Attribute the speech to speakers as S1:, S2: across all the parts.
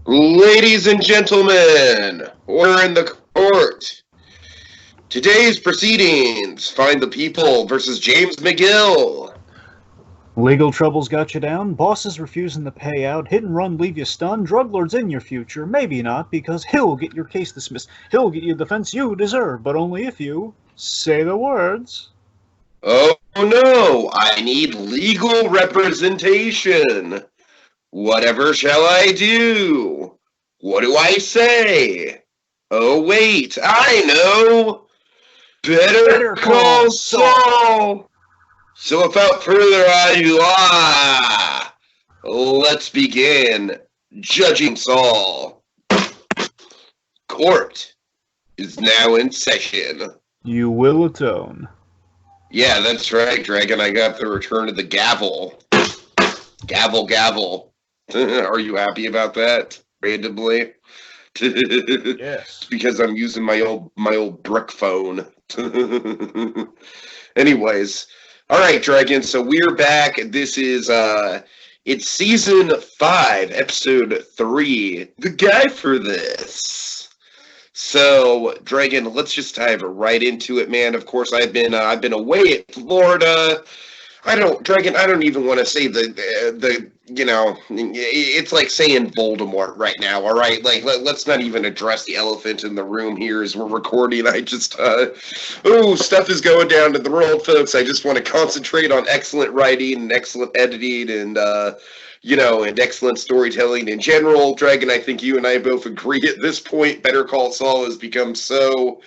S1: Ladies and gentlemen, order in the court. Today's proceedings find the people versus James McGill.
S2: Legal troubles got you down, bosses refusing to pay out, hit and run leave you stunned, drug lords in your future, maybe not, because he'll get your case dismissed. He'll get you the defense you deserve, but only if you say the words.
S1: Oh no, I need legal representation. Whatever shall I do? What do I say? Oh wait, I know! Better call Saul! So without further ado, let's begin judging Saul. Court is now in session.
S2: You will atone.
S1: Yeah, that's right, Dragon. I got the return of the gavel. Gavel, gavel. Are you happy about that? Randomly?
S2: Yes.
S1: Because I'm using my old brick phone. Anyways, all right, Dragon. So we're back. This is it's season 5, episode 3. The guy for this. So, Dragon, let's just dive right into it, man. Of course, I've been away at Florida. I don't even want to say it's like saying Voldemort right now, all right? Like, let's not even address the elephant in the room here as we're recording. I just, stuff is going down in the world, folks. I just want to concentrate on excellent writing and excellent editing and excellent storytelling in general. Dragon, I think you and I both agree at this point, Better Call Saul has become so...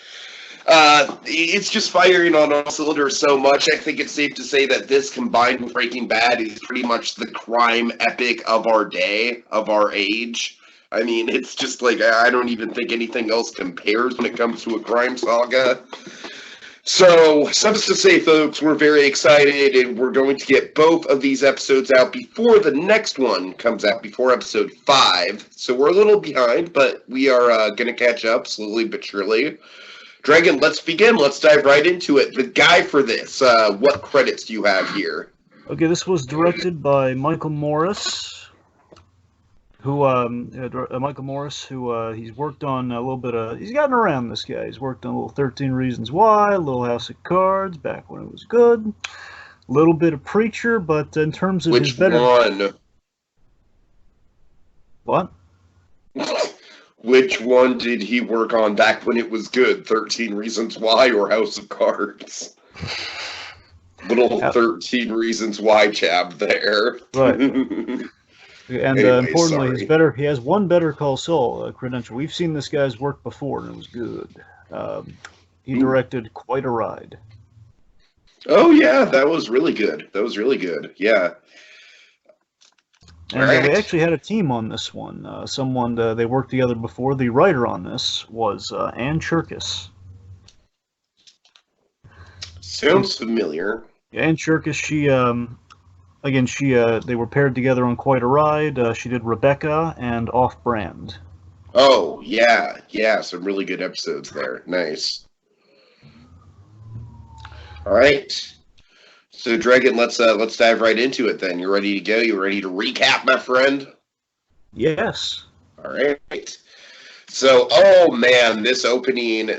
S1: it's just firing on all cylinders so much. I think it's safe to say that this combined with Breaking Bad is pretty much the crime epic of our day, of our age. I mean, it's just like, I don't even think anything else compares when it comes to a crime saga. So, suffice to say, folks, we're very excited, and we're going to get both of these episodes out before the next one comes out, before episode 5. So we're a little behind, but we are going to catch up slowly but surely. Dragon, let's begin. Let's dive right into it. The guy for this, what credits do you have here?
S2: Okay, this was directed by Michael Morris, who he's worked on a little bit of, he's gotten around, this guy. He's worked on a little 13 Reasons Why, a little House of Cards, back when it was good, a little bit of Preacher, but in terms of
S1: Which
S2: his better...
S1: one?
S2: What?
S1: Which one did he work on back when it was good? 13 Reasons Why or House of Cards? Little 13 Reasons Why chap there.
S2: Right. And
S1: Anyway,
S2: importantly,
S1: sorry.
S2: he has one Better Call Saul credential. We've seen this guy's work before, and it was good. He directed Quite a Ride.
S1: Oh, yeah, that was really good. Yeah.
S2: And they actually had a team on this one. They worked together before. The writer on this was Ann Cherkis.
S1: Sounds familiar.
S2: Ann Cherkis, they were paired together on Quite a Ride. She did Rebecca and Off Brand.
S1: Oh, yeah, some really good episodes there. Nice. All right. So, Dragon, let's dive right into it then. You ready to go? You ready to recap, my friend?
S2: Yes.
S1: All right. So, oh man, this opening,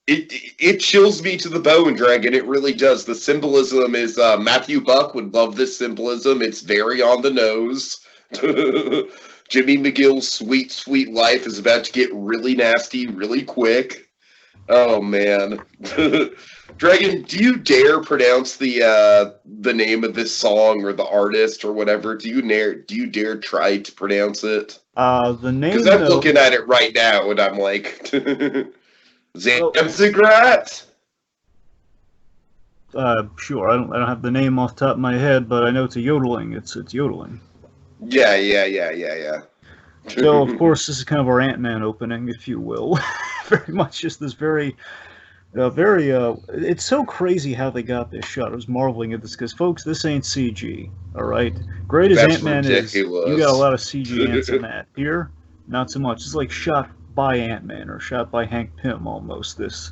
S1: it chills me to the bone, Dragon. It really does. The symbolism is, Matthew Buck would love this symbolism. It's very on the nose. Jimmy McGill's sweet, sweet life is about to get really nasty really quick. Oh man. Dragon, do you dare pronounce the name of this song or the artist or whatever? Do you dare try to pronounce it?
S2: The name.
S1: Because I'm looking at it right now and I'm like, Zamzigrat?
S2: Sure. I don't have the name off the top of my head, but I know it's a yodeling. It's yodeling.
S1: Yeah.
S2: So of course this is kind of our Ant-Man opening, if you will. Very much just this very. It's so crazy how they got this shot. I was marveling at this because, folks, this ain't CG. All right, great as Ant-Man is, you got a lot of CG ants in that. Here, not so much. It's like shot by Ant-Man or shot by Hank Pym almost. This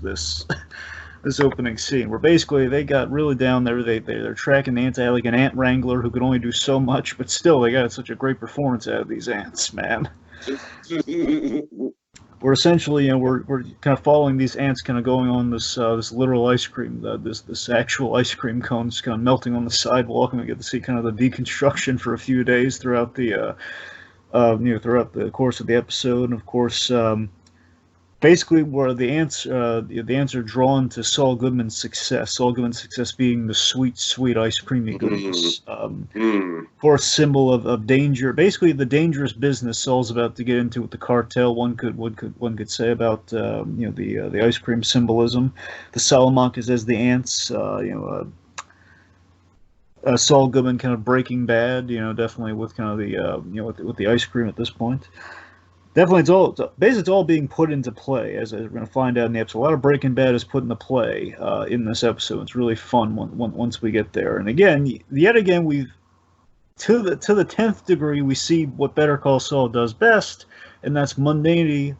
S2: this opening scene, where basically they got really down there. They're tracking the ants. They had like an ant wrangler who could only do so much, but still they got such a great performance out of these ants, man. We're essentially, we're kind of following these ants, kind of going on this literal ice cream, this actual ice cream cones, kind of melting on the sidewalk, and we get to see kind of the deconstruction for a few days throughout the throughout the course of the episode, and of course. Basically, where the ants are drawn to Saul Goodman's success. Saul Goodman's success being the sweet, sweet ice creamy goodness. For a symbol of danger. Basically, the dangerous business Saul's about to get into with the cartel. One could say about the ice cream symbolism. The Salamancas as the ants. Saul Goodman kind of Breaking Bad. Definitely with kind of the with the ice cream at this point. Definitely, it's all being put into play, as we're going to find out in the episode. A lot of Breaking Bad is put into play in this episode. It's really fun once we get there. And yet again, we've to the 10th degree, we see what Better Call Saul does best, and that's mundanity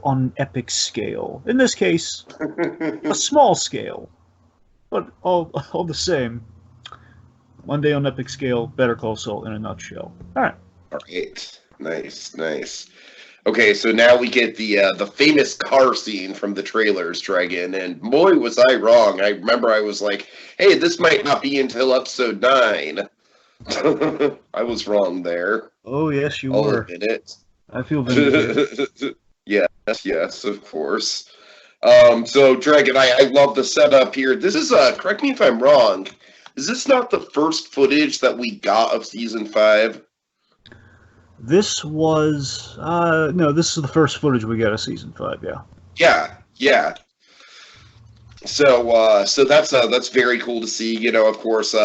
S2: on an epic scale. In this case, a small scale, but all the same. Monday on epic scale, Better Call Saul in a nutshell. All right.
S1: Nice. Okay, so now we get the famous car scene from the trailers, Dragon, and boy, was I wrong. I remember I was like, hey, this might not be until episode 9. I was wrong there.
S2: Oh, yes, you
S1: I'll
S2: were.
S1: admit it.
S2: I feel vindicated.
S1: Yes, of course. So, Dragon, I love the setup here. This is, correct me if I'm wrong, is this not the first footage that we got of Season 5?
S2: This was no. This is the first footage we got of season 5.
S1: Yeah. So that's very cool to see. Of course,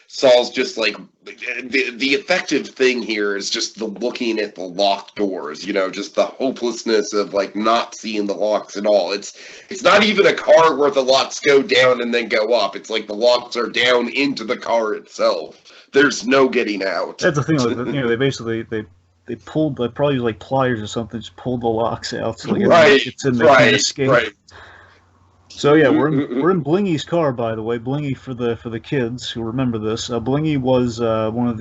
S1: Saul's just like the effective thing here is just the looking at the locked doors. Just the hopelessness of like not seeing the locks at all. It's not even a car where the locks go down and then go up. It's like the locks are down into the car itself. There's no getting out.
S2: That's the thing. Like, they basically they pulled, they probably used like pliers or something, just pulled the locks out. So it's in there, can't escape. Right. So yeah, we're in Blingy's car, by the way. Blingy, for the kids who remember this, Blingy was one of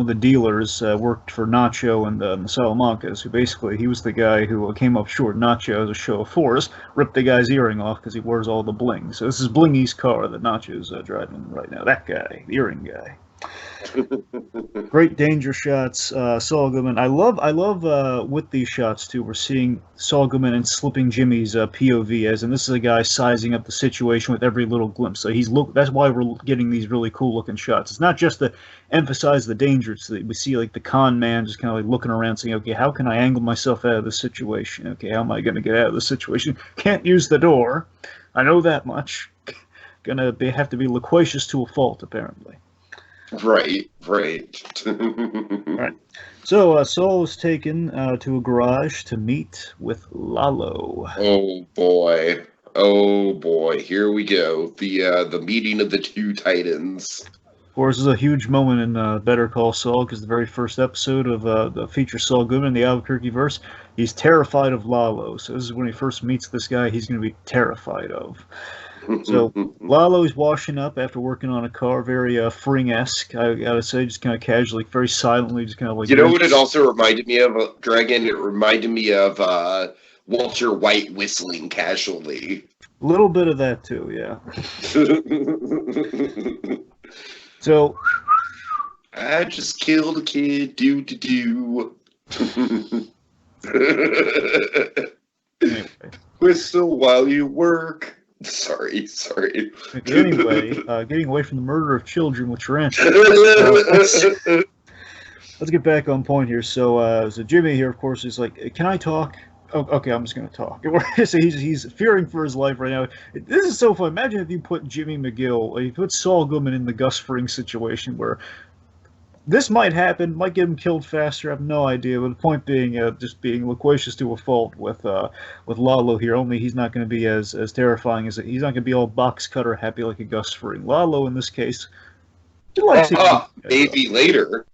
S2: the dealers, worked for Nacho and the Salamancas, who basically, he was the guy who came up short. Nacho, as a show of force, ripped the guy's earring off because he wears all the bling. So this is Blingy's car that Nacho's driving right now. That guy, the earring guy. Great danger shots. Saul Goodman. I love with these shots too. We're seeing Saul Goodman and slipping Jimmy's POV, as, and this is a guy sizing up the situation with every little glimpse. So that's why we're getting these really cool looking shots. It's not just to emphasize the danger. It's that we see like the con man just kind of like looking around, saying, "Okay, how can I angle myself out of this situation? Okay, how am I going to get out of this situation? Can't use the door. I know that much. Have to be loquacious to a fault, apparently."
S1: Right.
S2: Right. So Saul is taken to a garage to meet with Lalo.
S1: Oh boy! Here we go. The meeting of the two titans.
S2: Of course, this is a huge moment in Better Call Saul, because the very first episode of the feature Saul Goodman, the Albuquerque verse, he's terrified of Lalo. So this is when he first meets this guy he's going to be terrified of. So Lalo's washing up after working on a car, very Fring-esque, I gotta say, just kind of casually, very silently, just kind of like...
S1: You know what it also reminded me of, Dragon? It reminded me of Walter White whistling casually.
S2: A little bit of that too, yeah. So...
S1: I just killed a kid, do. Anyway. Whistle while you work. Sorry.
S2: Anyway, getting away from the murder of children with tarantula. Let's get back on point here. So Jimmy here, of course, is like, "Can I talk?" Oh, okay, I'm just going to talk. So he's fearing for his life right now. This is so fun. Imagine if you put Jimmy McGill, you put Saul Goodman in the Gus Fring situation where this might happen, might get him killed faster. I have no idea. But the point being, just being loquacious to a fault with Lalo here. Only he's not going to be as terrifying as he's not going to be all box cutter happy like a Gus Fring. Lalo, in this case, he likes it.
S1: Maybe later.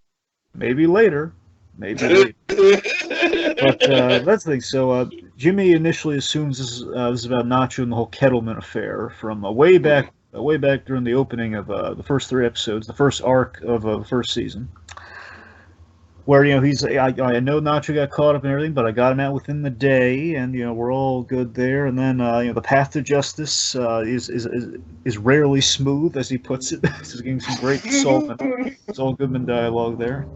S2: Maybe later. Maybe later. But that's the thing. So Jimmy initially assumes this is about Nacho and the whole Kettleman affair from way back during the opening of the first 3 episodes, the first arc of the first season. Where I know Nacho got caught up in everything, but I got him out within the day, and we're all good there. And then the path to justice is rarely smooth, as he puts it. He's getting some great Saul Goodman dialogue there.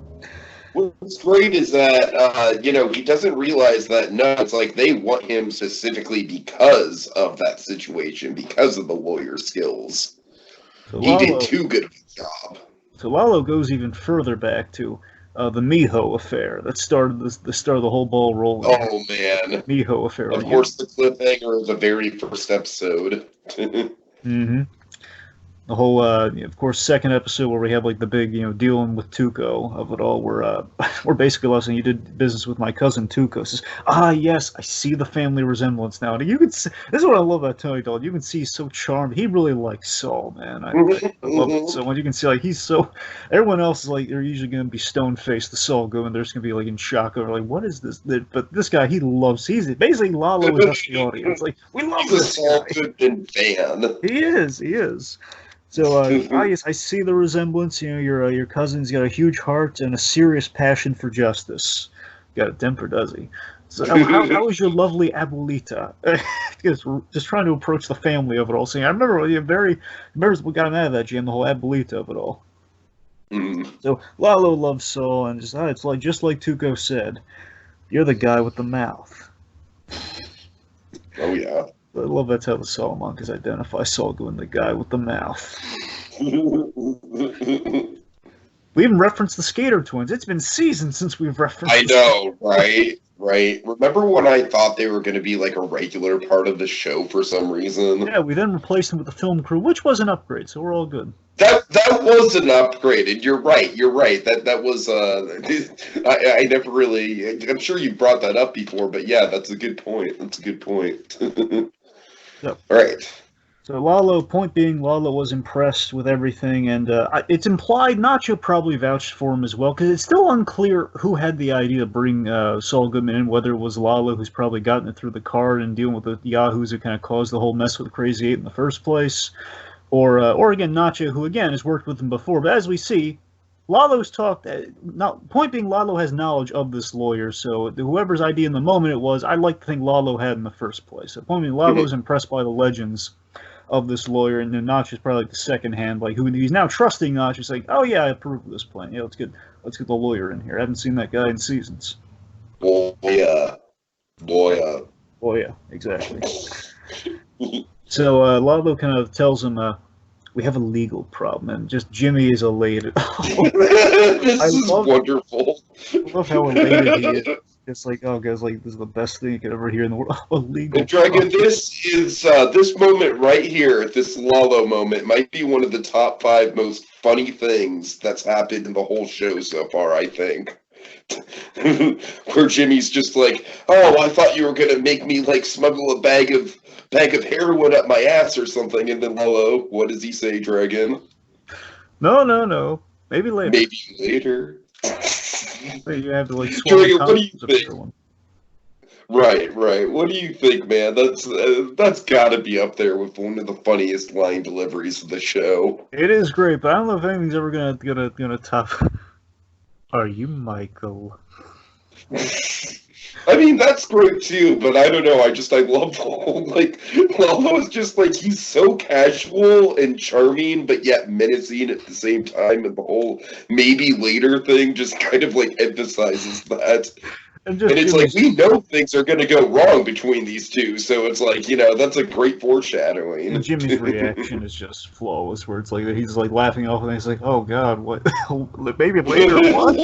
S1: What's great is that he doesn't realize that it's like they want him specifically because of that situation, because of the lawyer skills. So he did too good of a job.
S2: So Lalo goes even further back to the Miho affair that started the start of the whole ball rolling.
S1: Oh man,
S2: Miho affair.
S1: Of course, the cliffhanger of the very first episode.
S2: Mm-hmm. The whole, of course, second episode where we have like the big, dealing with Tuco of it all. We're basically saying you did business with my cousin Tuco. Says, yes, I see the family resemblance now. You can see, this is what I love about Tony Doll. You can see he's so charmed. He really likes Saul, man. I love it so much. You can see like he's so. Everyone else is like they're usually going to be stone faced. The Saul Goodman, they're just going to be like in shock over like what is this? But this guy, he loves. He's basically Lalo is us the audience. Like we love this
S1: Saul
S2: guy.
S1: Goodman fan.
S2: He is. So, yes, I see the resemblance. Your cousin's got a huge heart and a serious passion for justice. Got a temper, does he? So, how is your lovely abuelita? just trying to approach the family of it all. Saying, I remember what got him out of that jam, the whole abuelita of it all.
S1: Mm.
S2: So, Lalo loves Saul, and it's like just like Tuco said, you're the guy with the mouth.
S1: Oh yeah.
S2: I love that's how the Salamanca's identify Saul Goodman, the guy with the mouth. We even referenced the Skater Twins. It's been seasons since we've referenced.
S1: I know, right? Right. Remember when I thought they were going to be like a regular part of the show for some reason?
S2: Yeah, we then replaced them with the film crew, which was an upgrade, so we're all good.
S1: That was an upgrade, and you're right. That was I never really. I'm sure you brought that up before, but yeah, that's a good point.
S2: Yep.
S1: All right.
S2: So Lalo was impressed with everything, and it's implied Nacho probably vouched for him as well, because it's still unclear who had the idea to bring Saul Goodman in, whether it was Lalo, who's probably gotten it through the card and dealing with the yahoos who kind of caused the whole mess with Crazy 8 in the first place, or again, Nacho, who again has worked with him before, but as we see, Lalo's talked. Point being, Lalo has knowledge of this lawyer, so whoever's idea in the moment it was, I like to think Lalo had in the first place. So point being, Lalo's impressed by the legends of this lawyer, and then Nacho's probably like the second hand, like who he's now trusting Nacho. He's like, oh yeah, I approve of this plan. Yeah, let's get the lawyer in here. I haven't seen that guy in seasons.
S1: Lawyer,
S2: exactly. So Lalo kind of tells him, we have a legal problem, and just Jimmy is elated.
S1: This is wonderful.
S2: I love how elated he is. It's like, oh, guys, like this is the best thing you could ever hear in the world. A legal
S1: Dragon, this is this moment right here, this Lalo moment, might be one of the top 5 most funny things that's happened in the whole show so far, I think. Where Jimmy's just like, oh, I thought you were gonna make me like smuggle a bag of heroin up my ass or something, and then Lalo, what does he say, Dragon?
S2: No. Maybe later.
S1: Maybe later.
S2: You have to like
S1: Dragon, what do you think? Right. What do you think, man? That's got to be up there with one of the funniest line deliveries of the show.
S2: It is great, but I don't know if anything's ever gonna top. Are you Michael?
S1: I mean, that's great too, but I don't know. I love the whole, like, Lalo is just like, he's so casual and charming, but yet menacing at the same time, and the whole maybe later thing just kind of like emphasizes that. And it's like, we know things are going to go wrong between these two, so it's like, that's a great foreshadowing.
S2: And Jimmy's reaction is just flawless, where it's like, he's like laughing off, and he's like, oh god, what? Maybe later, what?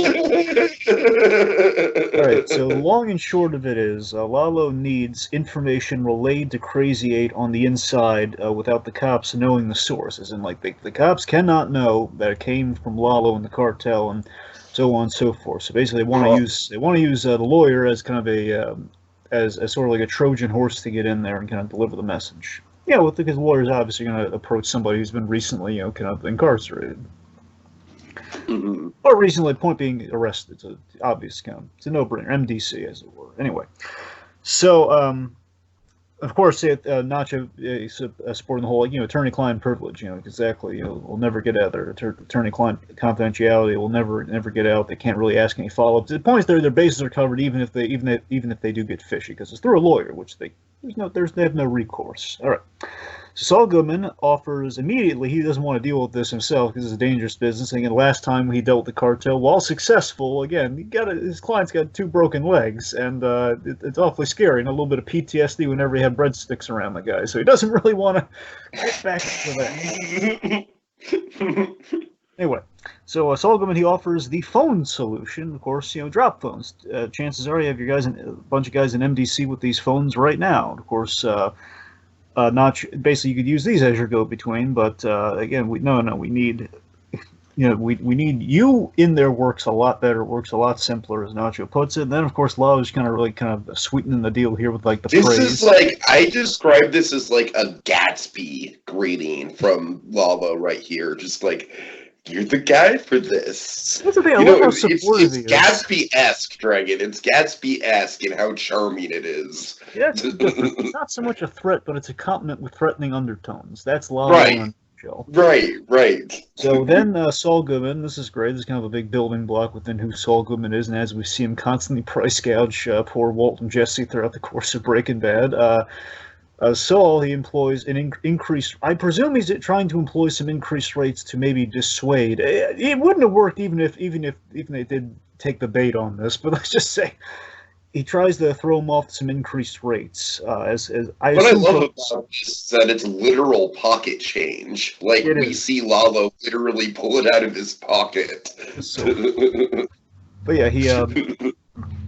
S2: Alright, so the long and short of it is, Lalo needs information relayed to Crazy 8 on the inside without the cops knowing the source. As in, like, the cops cannot know that it came from Lalo and the cartel, and so on and so forth. So basically, they want to use the lawyer as kind of a as sort of like a Trojan horse to get in there and kind of deliver the message. Because the lawyer's obviously going to approach somebody who's been recently, kind of incarcerated.
S1: Mhm.
S2: Or recently, point being arrested. It's an obvious count. It's a no-brainer. MDC, as it were. Anyway, so of course, Nacho is supporting the whole, attorney-client privilege. Exactly. We'll never get out there. Attorney-client confidentiality will never get out. They can't really ask any follow-ups. The point is, their bases are covered, even if they do get fishy, because it's through a lawyer, which they have no recourse. All right. So Saul Goodman offers immediately. He doesn't want to deal with this himself because it's a dangerous business. And again, last time he dealt with the cartel, while successful, again, his client's got 2 broken legs, and it's awfully scary, and a little bit of PTSD whenever he had breadsticks around the guy. So he doesn't really want to get back into that. Anyway, so Saul Goodman, he offers the phone solution. Of course, drop phones. Chances are you have a bunch of guys in MDC with these phones right now. Of course. Basically, you could use these as your go-between, but again, we need, we need you in there. Works a lot better, works a lot simpler, as Nacho puts it. And then, of course, Lalo is kind of sweetening the deal here with like the praise.
S1: This is I describe this as like a Gatsby greeting from Lalo right here, just like. You're the guy for this.
S2: That's the thing. I love how supportive
S1: it's Gatsby-esque, Dragon. It's Gatsby-esque in how charming it is.
S2: Yeah, it's not so much a threat, but it's a compliment with threatening undertones. That's Lalo
S1: right.
S2: Show.
S1: Right.
S2: So then Saul Goodman, this is great. This is kind of a big building block within who Saul Goodman is, and as we see him constantly price gouge poor Walt and Jesse throughout the course of Breaking Bad. Saul, he employs an increased. I presume he's trying to employ some increased rates to maybe dissuade. It wouldn't have worked even if they did take the bait on this. But let's just say he tries to throw him off some increased rates. What I
S1: love about this is that it's literal pocket change. Like we see Lalo literally pull it out of his pocket.
S2: But yeah,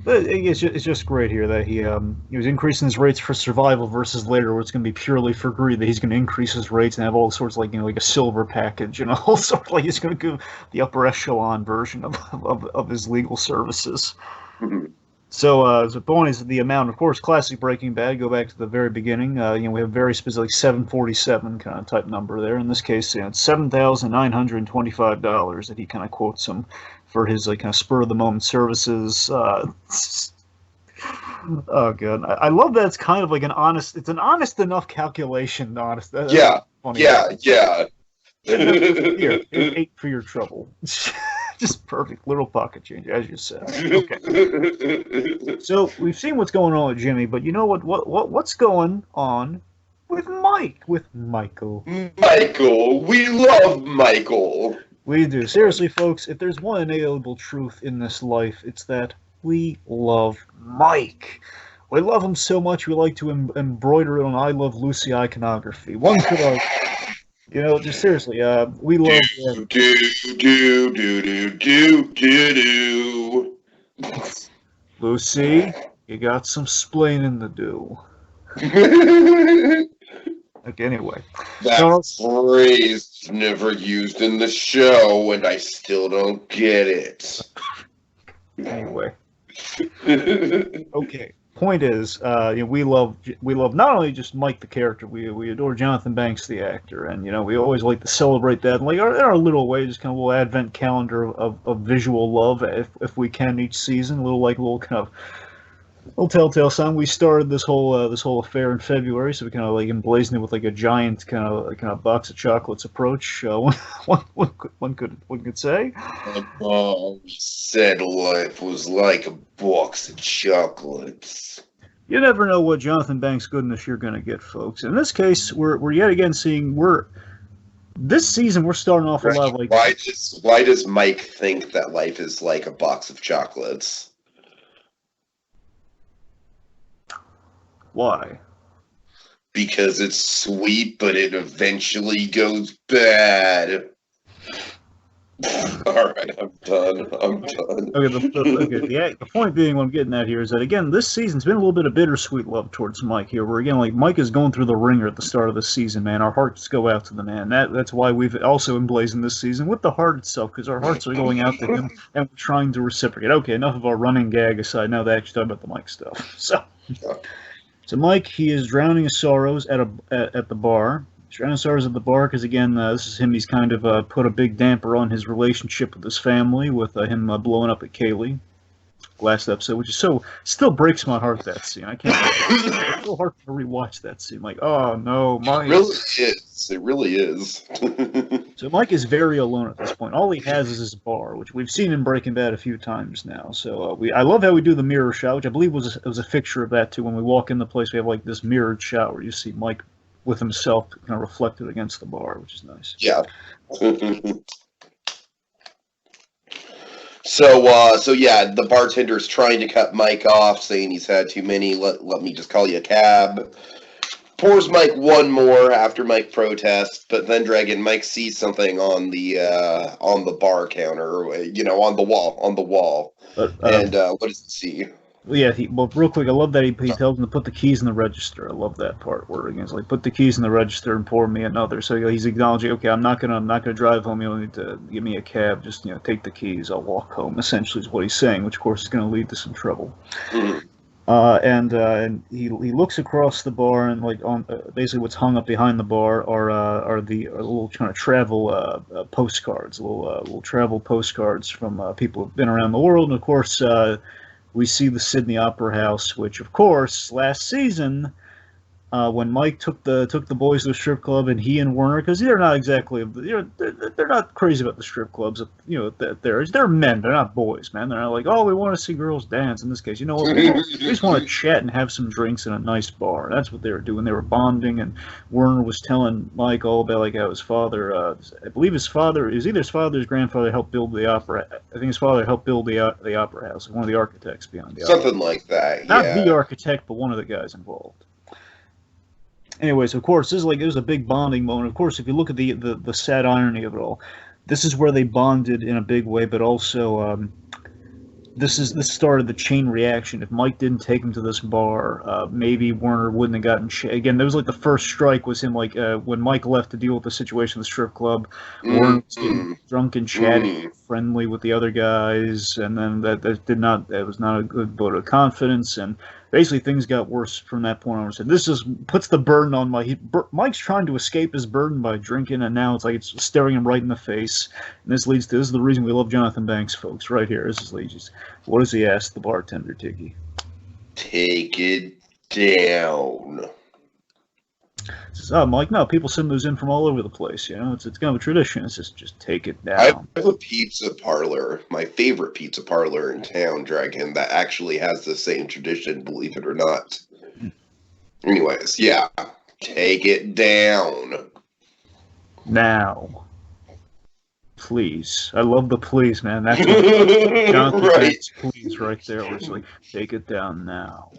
S2: it's just great here that he was increasing his rates for survival versus later where it's going to be purely for greed, that he's going to increase his rates and have all sorts of like a silver package, all sorts like he's going to give the upper echelon version of his legal services.
S1: Mm-hmm.
S2: So the point is the amount, of course, classic Breaking Bad, go back to the very beginning. We have very specific 747 kind of type number there. In this case, it's $7,925 that he kind of quotes him for his kind of spur of the moment services. Oh god, I love that it's kind of like an honest enough calculation.
S1: Yeah.
S2: Here, 8 for your trouble. Just perfect little pocket change, as you said. Okay. So we've seen what's going on with Jimmy, but you know what's going on with Mike, with Michael?
S1: Michael, we love Michael.
S2: We do. Seriously, folks, if there's one inalienable truth in this life, it's that we love Mike. We love him so much we like to embroider it on I Love Lucy iconography. One could argue. Just seriously, we love... Lucy, you got some splaining to do. Okay, anyway.
S1: That phrase never used in the show, and I still don't get it.
S2: Anyway. Okay. Point is, we love not only just Mike the character, we adore Jonathan Banks the actor, and we always like to celebrate that in our little way, just kind of a little advent calendar of visual love, if we can, each season, a little kind of little telltale sign. We started this whole affair in February, so we kind of like emblazoned it with like a giant kind of box of chocolates approach. One could say.
S1: My mom said life was like a box of chocolates.
S2: You never know what Jonathan Banks goodness you're going to get, folks. In this case, we're yet again seeing this season we're starting off a lot like.
S1: Why does Mike think that life is like a box of chocolates?
S2: Why?
S1: Because it's sweet, but it eventually goes bad. All right, I'm done.
S2: Okay, the point being, what I'm getting at here is that, again, this season's been a little bit of bittersweet love towards Mike here, where, again, like, Mike is going through the ringer at the start of the season, man. Our hearts go out to the man. That's why we've also emblazoned this season with the heart itself, because our hearts are going out to him, and we're trying to reciprocate. Okay, enough of our running gag aside. Now they actually talk about the Mike stuff. So Mike, he is drowning his sorrows at the bar. Stranosar's at the bar because, again, this is him. He's kind of put a big damper on his relationship with his family with him blowing up at Kaylee last episode, which is still breaks my heart, that scene. I can't. It's so hard to rewatch that scene. Like, oh no, Mike.
S1: It really is. It really is.
S2: So Mike is very alone at this point. All he has is his bar, which we've seen in Breaking Bad a few times now. So I love how we do the mirror shot, which I believe was a fixture of that too. When we walk in the place, we have like this mirrored shot where you see Mike with himself kind of reflected against the bar, which is nice.
S1: Yeah. So yeah, the bartender's trying to cut Mike off, saying he's had too many. Let me just call you a cab. Pours Mike one more after Mike protests, but then Mike sees something on the bar counter, on the wall. And what does he see?
S2: Well, yeah, real quick, I love that he tells him to put the keys in the register. I love that part where it's like, put the keys in the register and pour me another. So he's acknowledging, okay, I'm not gonna drive home. You don't need to give me a cab. Just take the keys. I'll walk home. Essentially, is what he's saying, which of course is going to lead to some trouble. Mm-hmm. And he looks across the bar, and like on basically what's hung up behind the bar are the little kind of travel postcards, little travel postcards from people who've been around the world, and of course. We see the Sydney Opera House, which, of course, last season, when Mike took the boys to the strip club, and he and Werner, because they're not exactly, they're not crazy about the strip clubs. They're men, they're not boys, man. They're not like, oh, we want to see girls dance. In this case, you know what? We just want to chat and have some drinks in a nice bar. That's what they were doing. They were bonding, and Werner was telling Mike all about like how his father, I believe his father, is either his father or his grandfather helped build the opera. I think his father helped build the opera house, one of the architects behind the opera.
S1: Something like that.
S2: Not the architect, but one of the guys involved. Anyways, of course, it was a big bonding moment. Of course, if you look at the sad irony of it all, this is where they bonded in a big way, but also this started the chain reaction. If Mike didn't take him to this bar, maybe Werner wouldn't have gotten again. There was like the first strike was him like when Mike left to deal with the situation at the strip club. Werner was getting drunk and chatty, friendly with the other guys, and then that was not a good vote of confidence, and basically things got worse from that point on. So this just puts the burden on Mike's trying to escape his burden by drinking, and now it's like it's staring him right in the face. And this is the reason we love Jonathan Banks, folks, right here. This is Legis. What does he ask the bartender, Tiki?
S1: Take it down.
S2: He says, oh, Mike, no, people send those in from all over the place, it's kind of a tradition. It's just take it down.
S1: I have a pizza parlor, my favorite pizza parlor in town, Dragon, that actually has the same tradition, believe it or not. Anyways, yeah, take it down.
S2: Now. Please. I love the please, man. That's what Jonathan Banks, please, right there. Where it's like, take it down now.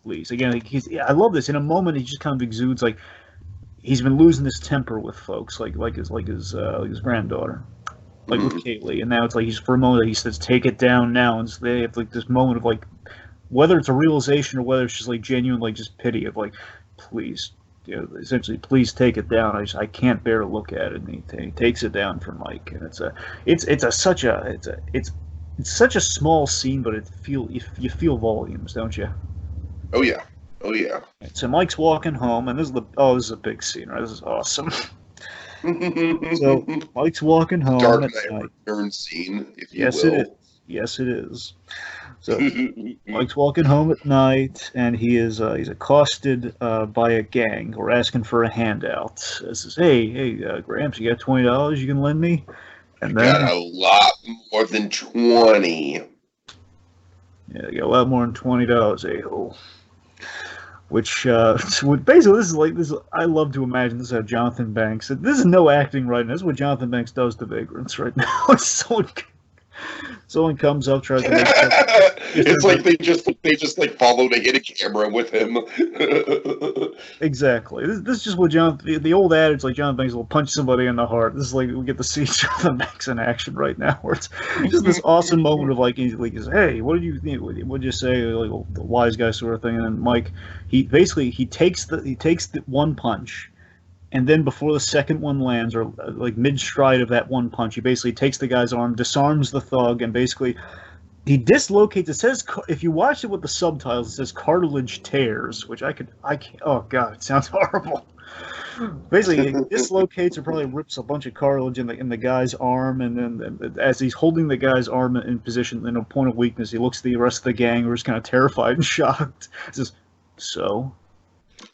S2: Please. Again, I love this. In a moment, he just kind of exudes like he's been losing his temper with folks, like his granddaughter, like with Kaylee, and now it's like for a moment he says, "Take it down now," and so they have like this moment of like, whether it's a realization or whether it's just like genuine, like just pity of like, please, essentially, please take it down. I can't bear to look at it, and he takes it down for Mike, and it's such a small scene, but you feel volumes, don't you?
S1: Oh yeah. Oh yeah.
S2: So Mike's walking home, and this is a big scene, right? This is awesome. So Mike's walking home.
S1: Dark Knight Return scene, if you will.
S2: It is. Yes, it is. So Mike's walking home at night, and he's accosted by a gang who are asking for a handout. It says, "Hey, Gramps, you got $20 you can lend me?" And then
S1: got a lot more than 20.
S2: Yeah, you got a lot more than $20, a-hole. Which basically this is I love to imagine this is how Jonathan Banks. This is no acting right now. This is what Jonathan Banks does to vagrants right now. Someone comes up, tries to make
S1: it's like they just like follow to get a camera with him.
S2: Exactly. This is just what the old adage, like Jonathan Banks will punch somebody in the heart. This is like we get to see Jonathan Banks in action right now, where it's just this awesome moment of like he's hey, what did you think? What did you say? Like the wise guy sort of thing. And then Mike, he takes the one punch. And then before the second one lands, or like mid-stride of that one punch, he basically takes the guy's arm, disarms the thug, and basically he dislocates. It says, if you watch it with the subtitles, it says cartilage tears, which I can't. Oh god, it sounds horrible. Basically, he dislocates or probably rips a bunch of cartilage in the guy's arm, and then as he's holding the guy's arm in position in a point of weakness, he looks at the rest of the gang who is kind of terrified and shocked. He says, "So?"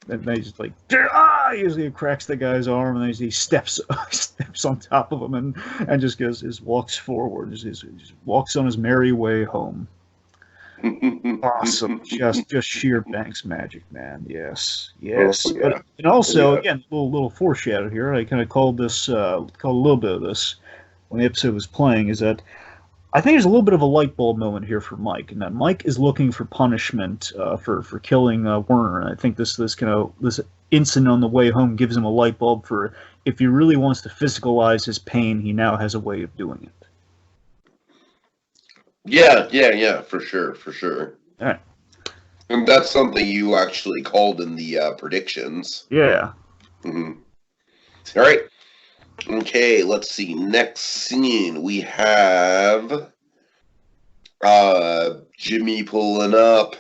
S2: And then he's just like, "Ah!" He cracks the guy's arm, and then he steps on top of him and just walks forward. Just walks on his merry way home. Awesome, just sheer Banks magic, man. Yes.
S1: Oh, yeah.
S2: But, and also, again, a little foreshadow here. I kind of called a little bit of this when the episode was playing. Is that I think there's a little bit of a light bulb moment here for Mike, and that Mike is looking for punishment for killing Werner. And I think this incident on the way home gives him a light bulb for if he really wants to physicalize his pain, he now has a way of doing it.
S1: Yeah, for sure.
S2: All right.
S1: And that's something you actually called in the predictions.
S2: Yeah.
S1: Mm-hmm. All right. Okay, let's see. Next scene, we have Jimmy pulling up.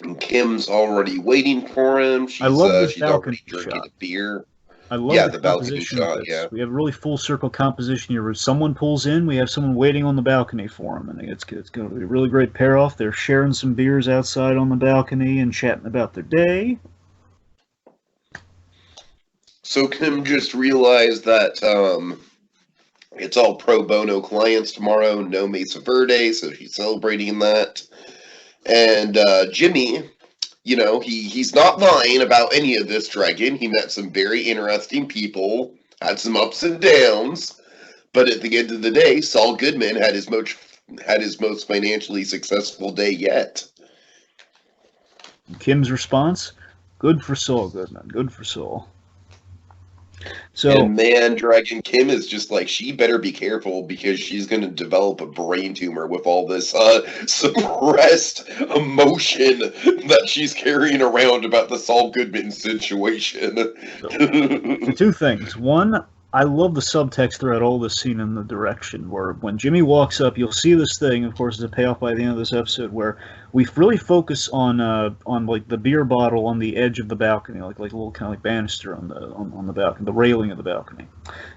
S1: And Kim's already waiting for him.
S2: I love this
S1: she's
S2: balcony
S1: already drinking
S2: shot.
S1: a beer.
S2: I love
S1: the balcony shot, yeah.
S2: We have a really full circle composition here where someone pulls in, we have someone waiting on the balcony for him, and it's going to be a really great payoff. They're sharing some beers outside on the balcony and chatting about their day.
S1: So Kim just realized that it's all pro bono clients tomorrow, no Mesa Verde, so she's celebrating that. And Jimmy, he's not lying about any of this, Dragon. He met some very interesting people, had some ups and downs, but at the end of the day, Saul Goodman had his most financially successful day yet.
S2: Kim's response, good for Saul Goodman, good for Saul. So,
S1: and man, Dragon, Kim is just like, she better be careful because she's going to develop a brain tumor with all this suppressed emotion that she's carrying around about the Saul Goodman situation.
S2: So two things. One, I love the subtext throughout all this scene in the direction where when Jimmy walks up, you'll see this thing, of course, is a payoff by the end of this episode, where we really focus on like the beer bottle on the edge of the balcony, like a little kind of like banister on the balcony, the railing of the balcony,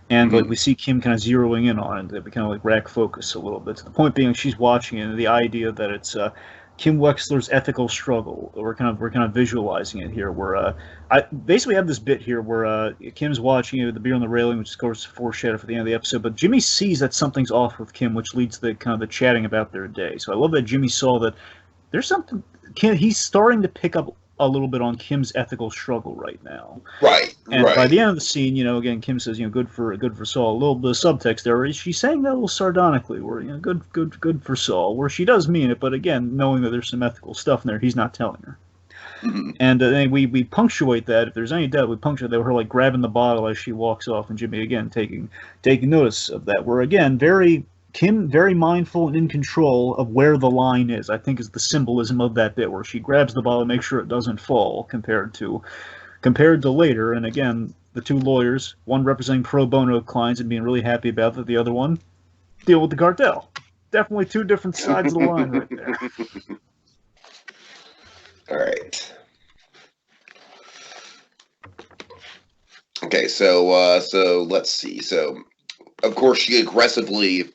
S2: and like we see Kim kind of zeroing in on it. We kind of like rack focus a little bit to the point being she's watching it, and the idea that it's Kim Wexler's ethical struggle. We're kind of visualizing it here. Where I basically have this bit here where Kim's watching the beer on the railing, which is of course foreshadow for the end of the episode. But Jimmy sees that something's off with Kim, which leads to the chatting about their day. So I love that Jimmy saw that there's something. He's starting to pick up a little bit on Kim's ethical struggle right now.
S1: Right.
S2: And by the end of the scene, again, Kim says, good for Saul. A little bit of subtext there. She's saying that a little sardonically, where good for Saul, where she does mean it, but again, knowing that there's some ethical stuff in there, he's not telling her. Mm-hmm. And then we punctuate that. If there's any doubt, we punctuate that with her like grabbing the bottle as she walks off, and Jimmy again taking notice of that. Where again, Kim very mindful and in control of where the line is, I think, is the symbolism of that bit, where she grabs the bottle and makes sure it doesn't fall compared to later. And again, the two lawyers, one representing pro bono clients and being really happy about that, the other one deal with the cartel. Definitely two different sides of the line right there.
S1: All right. Okay, so let's see. So, of course, she aggressively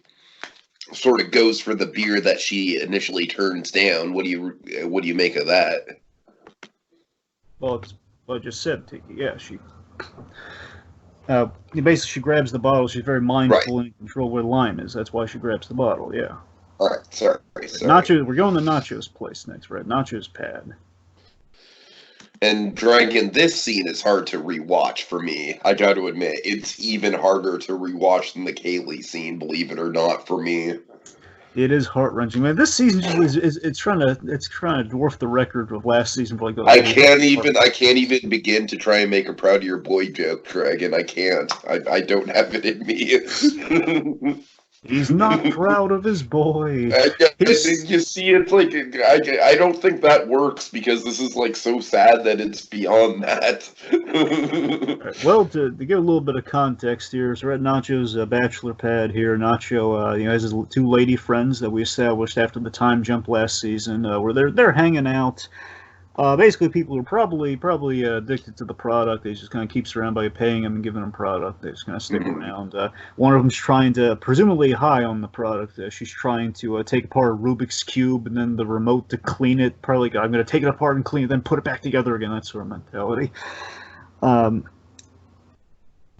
S1: sort of goes for the beer that she initially turns down. What do you make of that?
S2: Well, it's what I just said, Tiki. Yeah, she basically she grabs the bottle. She's very mindful and in control where the line is. That's why she grabs the bottle. Yeah.
S1: All right. Sorry.
S2: Nacho. We're going to Nacho's place next, right? Nacho's pad.
S1: And Dragon, this scene is hard to rewatch for me. I got to admit, it's even harder to rewatch than the Kaylee scene, believe it or not, for me.
S2: It is heart-wrenching, man. This season it's trying to dwarf the record of last season. For like
S1: I can't even begin to try and make a proud of your boy joke, Dragon. I can't. I don't have it in me.
S2: He's not proud of his boy.
S1: You see, it's like I don't think that works because this is like so sad that it's beyond that.
S2: Right, well, to give a little bit of context here, so we're at Nacho's bachelor pad here. Nacho, has his two lady friends that we established after the time jump last season, where they're hanging out. Basically, people are probably addicted to the product. They just kind of keeps around by paying them and giving them product. They just kind of stick around. One of them's trying to, presumably high on the product. She's trying to take apart a Rubik's cube and then the remote to clean it. Probably, I'm going to take it apart and clean it, then put it back together again. That sort of mentality.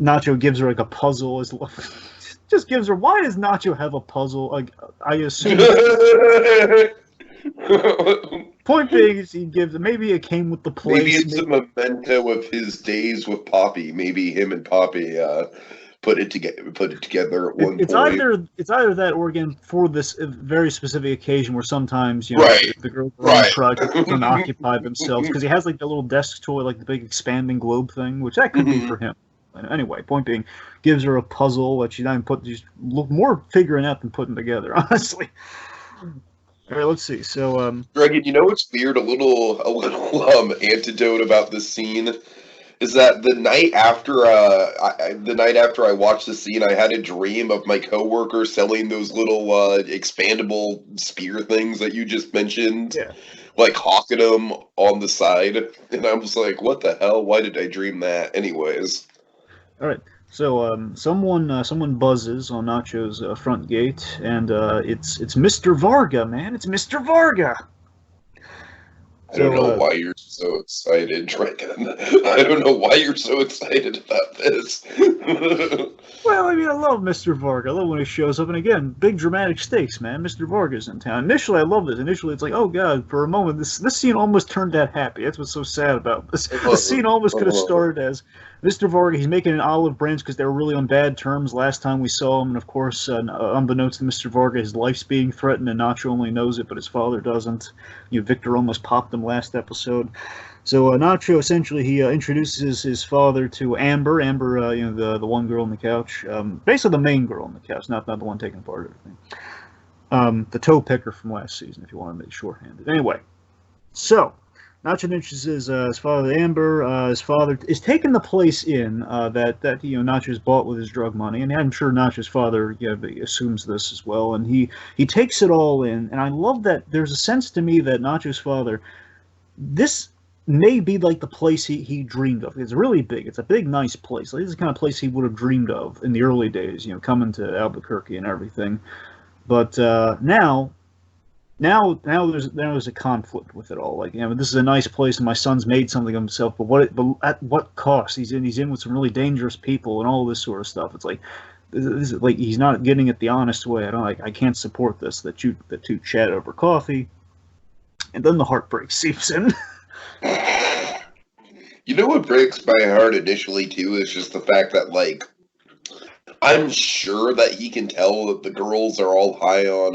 S2: Nacho gives her like a puzzle. Just gives her. Why does Nacho have a puzzle? Like, I assume. Point being is he gives. Maybe it came with the place.
S1: Maybe it's a memento of his days with Poppy. Maybe him and Poppy put it together at one point.
S2: It's either that, or again for this very specific occasion where sometimes the girls on the project can occupy themselves, because he has like the little desk toy, like the big expanding globe thing, which that could be for him. Anyway, point being, gives her a puzzle that she's not even just look more figuring out than putting together, honestly. All right, let's see. So,
S1: Dragon, you know what's weird? A little antidote about this scene is that the night after I watched the scene, I had a dream of my coworker selling those little expandable spear things that you just mentioned.
S2: Yeah.
S1: Like hawking them on the side, and I was like, "What the hell? Why did I dream that?" Anyways.
S2: All right. So someone buzzes on Nacho's front gate, and it's Mr. Varga, man. It's Mr. Varga.
S1: I don't know why you're so excited, Dragon. I don't know why you're so excited about this.
S2: Well, I mean, I love Mr. Varga. I love when he shows up, and again, big dramatic stakes, man. Mr. Varga's in town. Initially, I love this. Initially, it's like, oh god, for a moment, this scene almost turned out happy. That's what's so sad about this. The scene almost could have started as Mr. Varga, he's making an olive branch because they were really on bad terms last time we saw him, and of course, unbeknownst to Mr. Varga, his life's being threatened, and Nacho only knows it, but his father doesn't. Victor almost popped him last episode. So Nacho, essentially, he introduces his father to Amber. Amber, the one girl on the couch. Basically the main girl on the couch, not the one taking part of everything. The toe picker from last season, if you want to make it shorthanded. Anyway, so Nacho introduces his father to Amber. His father is taking the place in that Nacho's bought with his drug money, and I'm sure Nacho's father assumes this as well, and he takes it all in. And I love that there's a sense to me that Nacho's father, this may be like the place he dreamed of. It's really big. It's a big, nice place. Like, this is the kind of place he would have dreamed of in the early days, coming to Albuquerque and everything. But now there's a conflict with it all. Like, this is a nice place, and my son's made something of himself. But at what cost? He's in with some really dangerous people and all this sort of stuff. It's like, this is like he's not getting it the honest way. I can't support this. The two chat over coffee, and then the heartbreak seeps in.
S1: You know what breaks my heart initially too is just the fact that, like, I'm sure that he can tell that the girls are all high on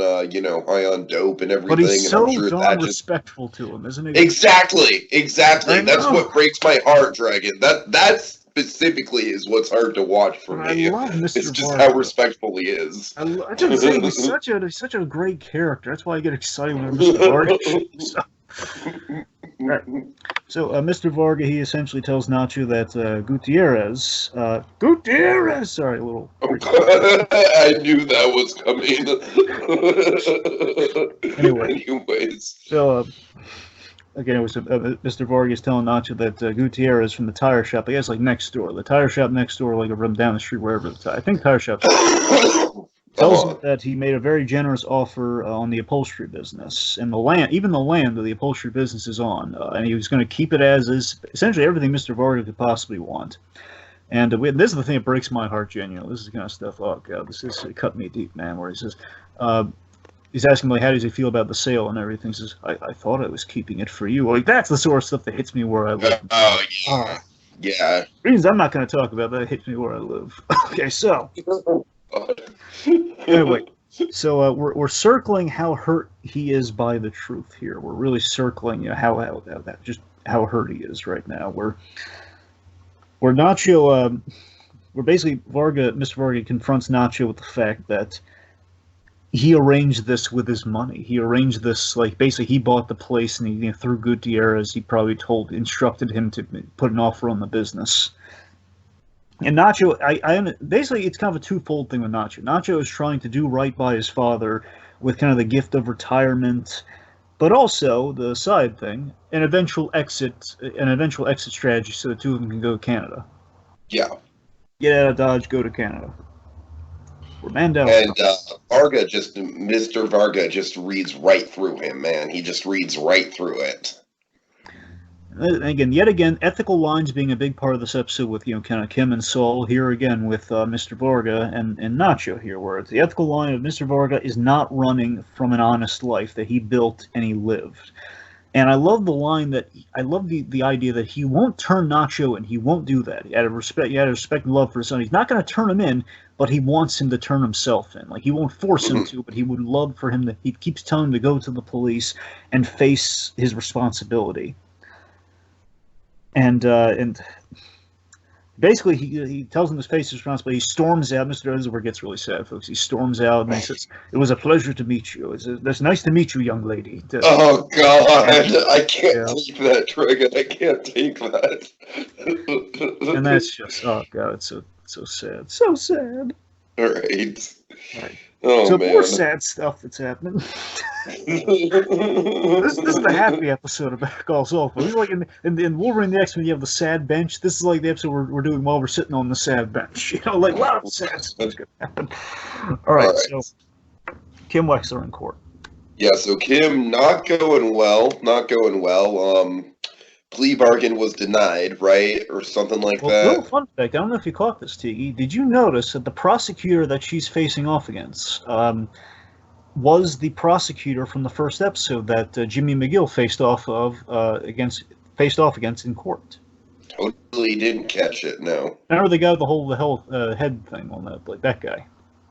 S1: dope and everything.
S2: But he's so
S1: and I'm sure
S2: darn respectful to him, isn't he?
S1: Exactly. That's what breaks my heart, Dragon. That specifically is what's hard to watch for me.
S2: I love Mr.
S1: It's just
S2: Varga.
S1: how respectful he is.
S2: I should say he's such a great character. That's why I get excited when Mr. Varga shows up. Right. So Mr. Varga, he essentially tells Nacho that Gutierrez, sorry, a little.
S1: I knew that was coming. Anyways.
S2: So again, it was Mr. Varga is telling Nacho that Gutierrez from the tire shop, I guess, like next door, the tire shop next door, like from down the street, wherever I think tire shop. Tells him that he made a very generous offer on the upholstery business and the land that the upholstery business is on, and he was going to keep it as is, essentially everything Mr. Varga could possibly want. And this is the thing that breaks my heart genuinely. This is the kind of stuff, oh god, this is cut me deep, man, where he says, he's asking, like, how does he feel about the sale and everything. He says, I thought I was keeping it for you. Like, that's the sort of stuff that hits me where I live.
S1: Oh, yeah. Yeah.
S2: Reasons I'm not going to talk about, that hits me where I live. Okay, so. Anyway, so we're circling how hurt he is by the truth here. We're really circling how hurt he is right now. We're Nacho. We're basically Mr. Varga confronts Nacho with the fact that he arranged this with his money. He arranged this, like, basically he bought the place, and he, through Gutierrez, he probably instructed him to put an offer on the business. And Nacho, basically, it's kind of a twofold thing with Nacho. Nacho is trying to do right by his father with kind of the gift of retirement, but also the side thing, an eventual exit strategy so the two of them can go to Canada.
S1: Yeah.
S2: Get out of Dodge, go to Canada. We're Mandel.
S1: And Mr. Varga just reads right through him, man. He just reads right through it.
S2: Yet again, ethical lines being a big part of this episode with, kind of Kim and Saul. Here again with Mr. Varga and Nacho here, where it's the ethical line of Mr. Varga is not running from an honest life that he built and he lived. And I love the line I love the idea that he won't turn Nacho in. He won't do that. Out of respect and love for his son. He's not going to turn him in, but he wants him to turn himself in. Like, he won't force him to, but he would love for him to, he keeps telling him to go to the police and face his responsibility. And basically, he tells him to face his responsibility. He storms out. Mr. Ezra gets really sad, folks. He storms out and he says, "It was a pleasure to meet you. It's nice to meet you, young lady."
S1: Oh, God. I can't take that, Dragon. I can't take that.
S2: And that's just, oh, God, it's so sad. So sad.
S1: All right.
S2: Oh, so man. More sad stuff that's happening. this is the happy episode of Better Call Saul. This is like in Wolverine the X-Men, you have the sad bench. This is like the episode we're doing while we're sitting on the sad bench. Like, wow, sad stuff's going to happen. All right, so Kim Wexler in court.
S1: Yeah, so Kim not going well. Plea bargain was denied, right? Or something like that.
S2: Little fun fact, I don't know if you caught this, Tiki. Did you notice that the prosecutor that she's facing off against was the prosecutor from the first episode that Jimmy McGill faced off against in court?
S1: Totally didn't catch it, no.
S2: Remember the guy with the whole head thing on that, like that guy?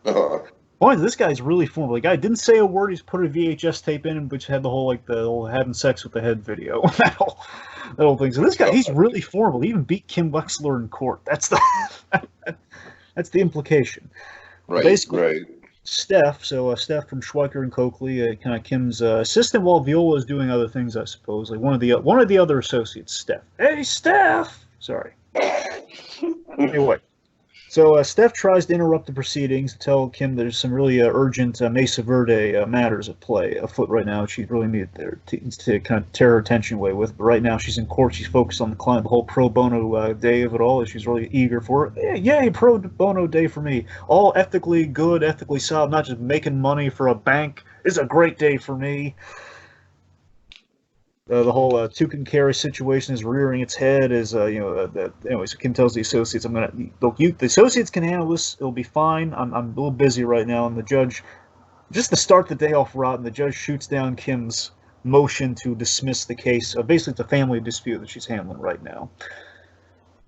S1: Uh-huh.
S2: Boy, this guy's really formal. The guy didn't say a word. He's put a VHS tape in, which had the whole having sex with the head video. that whole thing. So this guy, he's really formal. He even beat Kim Wexler in court. That's the implication.
S1: Right.
S2: Basically,
S1: right.
S2: Steph. So Steph from Schweiker and Coakley, kind of Kim's assistant, while Viola is doing other things, I suppose. Like one of the other associates, Steph. Hey, Steph. Sorry. Anyway. So Steph tries to interrupt the proceedings to tell Kim there's some really urgent Mesa Verde matters at play afoot right now. She really needs to kind of tear her attention away with. But right now she's in court. She's focused on the client, the whole pro bono day of it all. She's really eager for it. Yay, pro bono day for me. All ethically good, ethically solid, not just making money for a bank. It's a great day for me. The whole Tukin Carey situation is rearing its head. Anyway, so Kim tells the associates, the associates can handle this. It'll be fine. I'm a little busy right now. And the judge, just to start the day off rotten, the judge shoots down Kim's motion to dismiss the case. Basically, it's a family dispute that she's handling right now,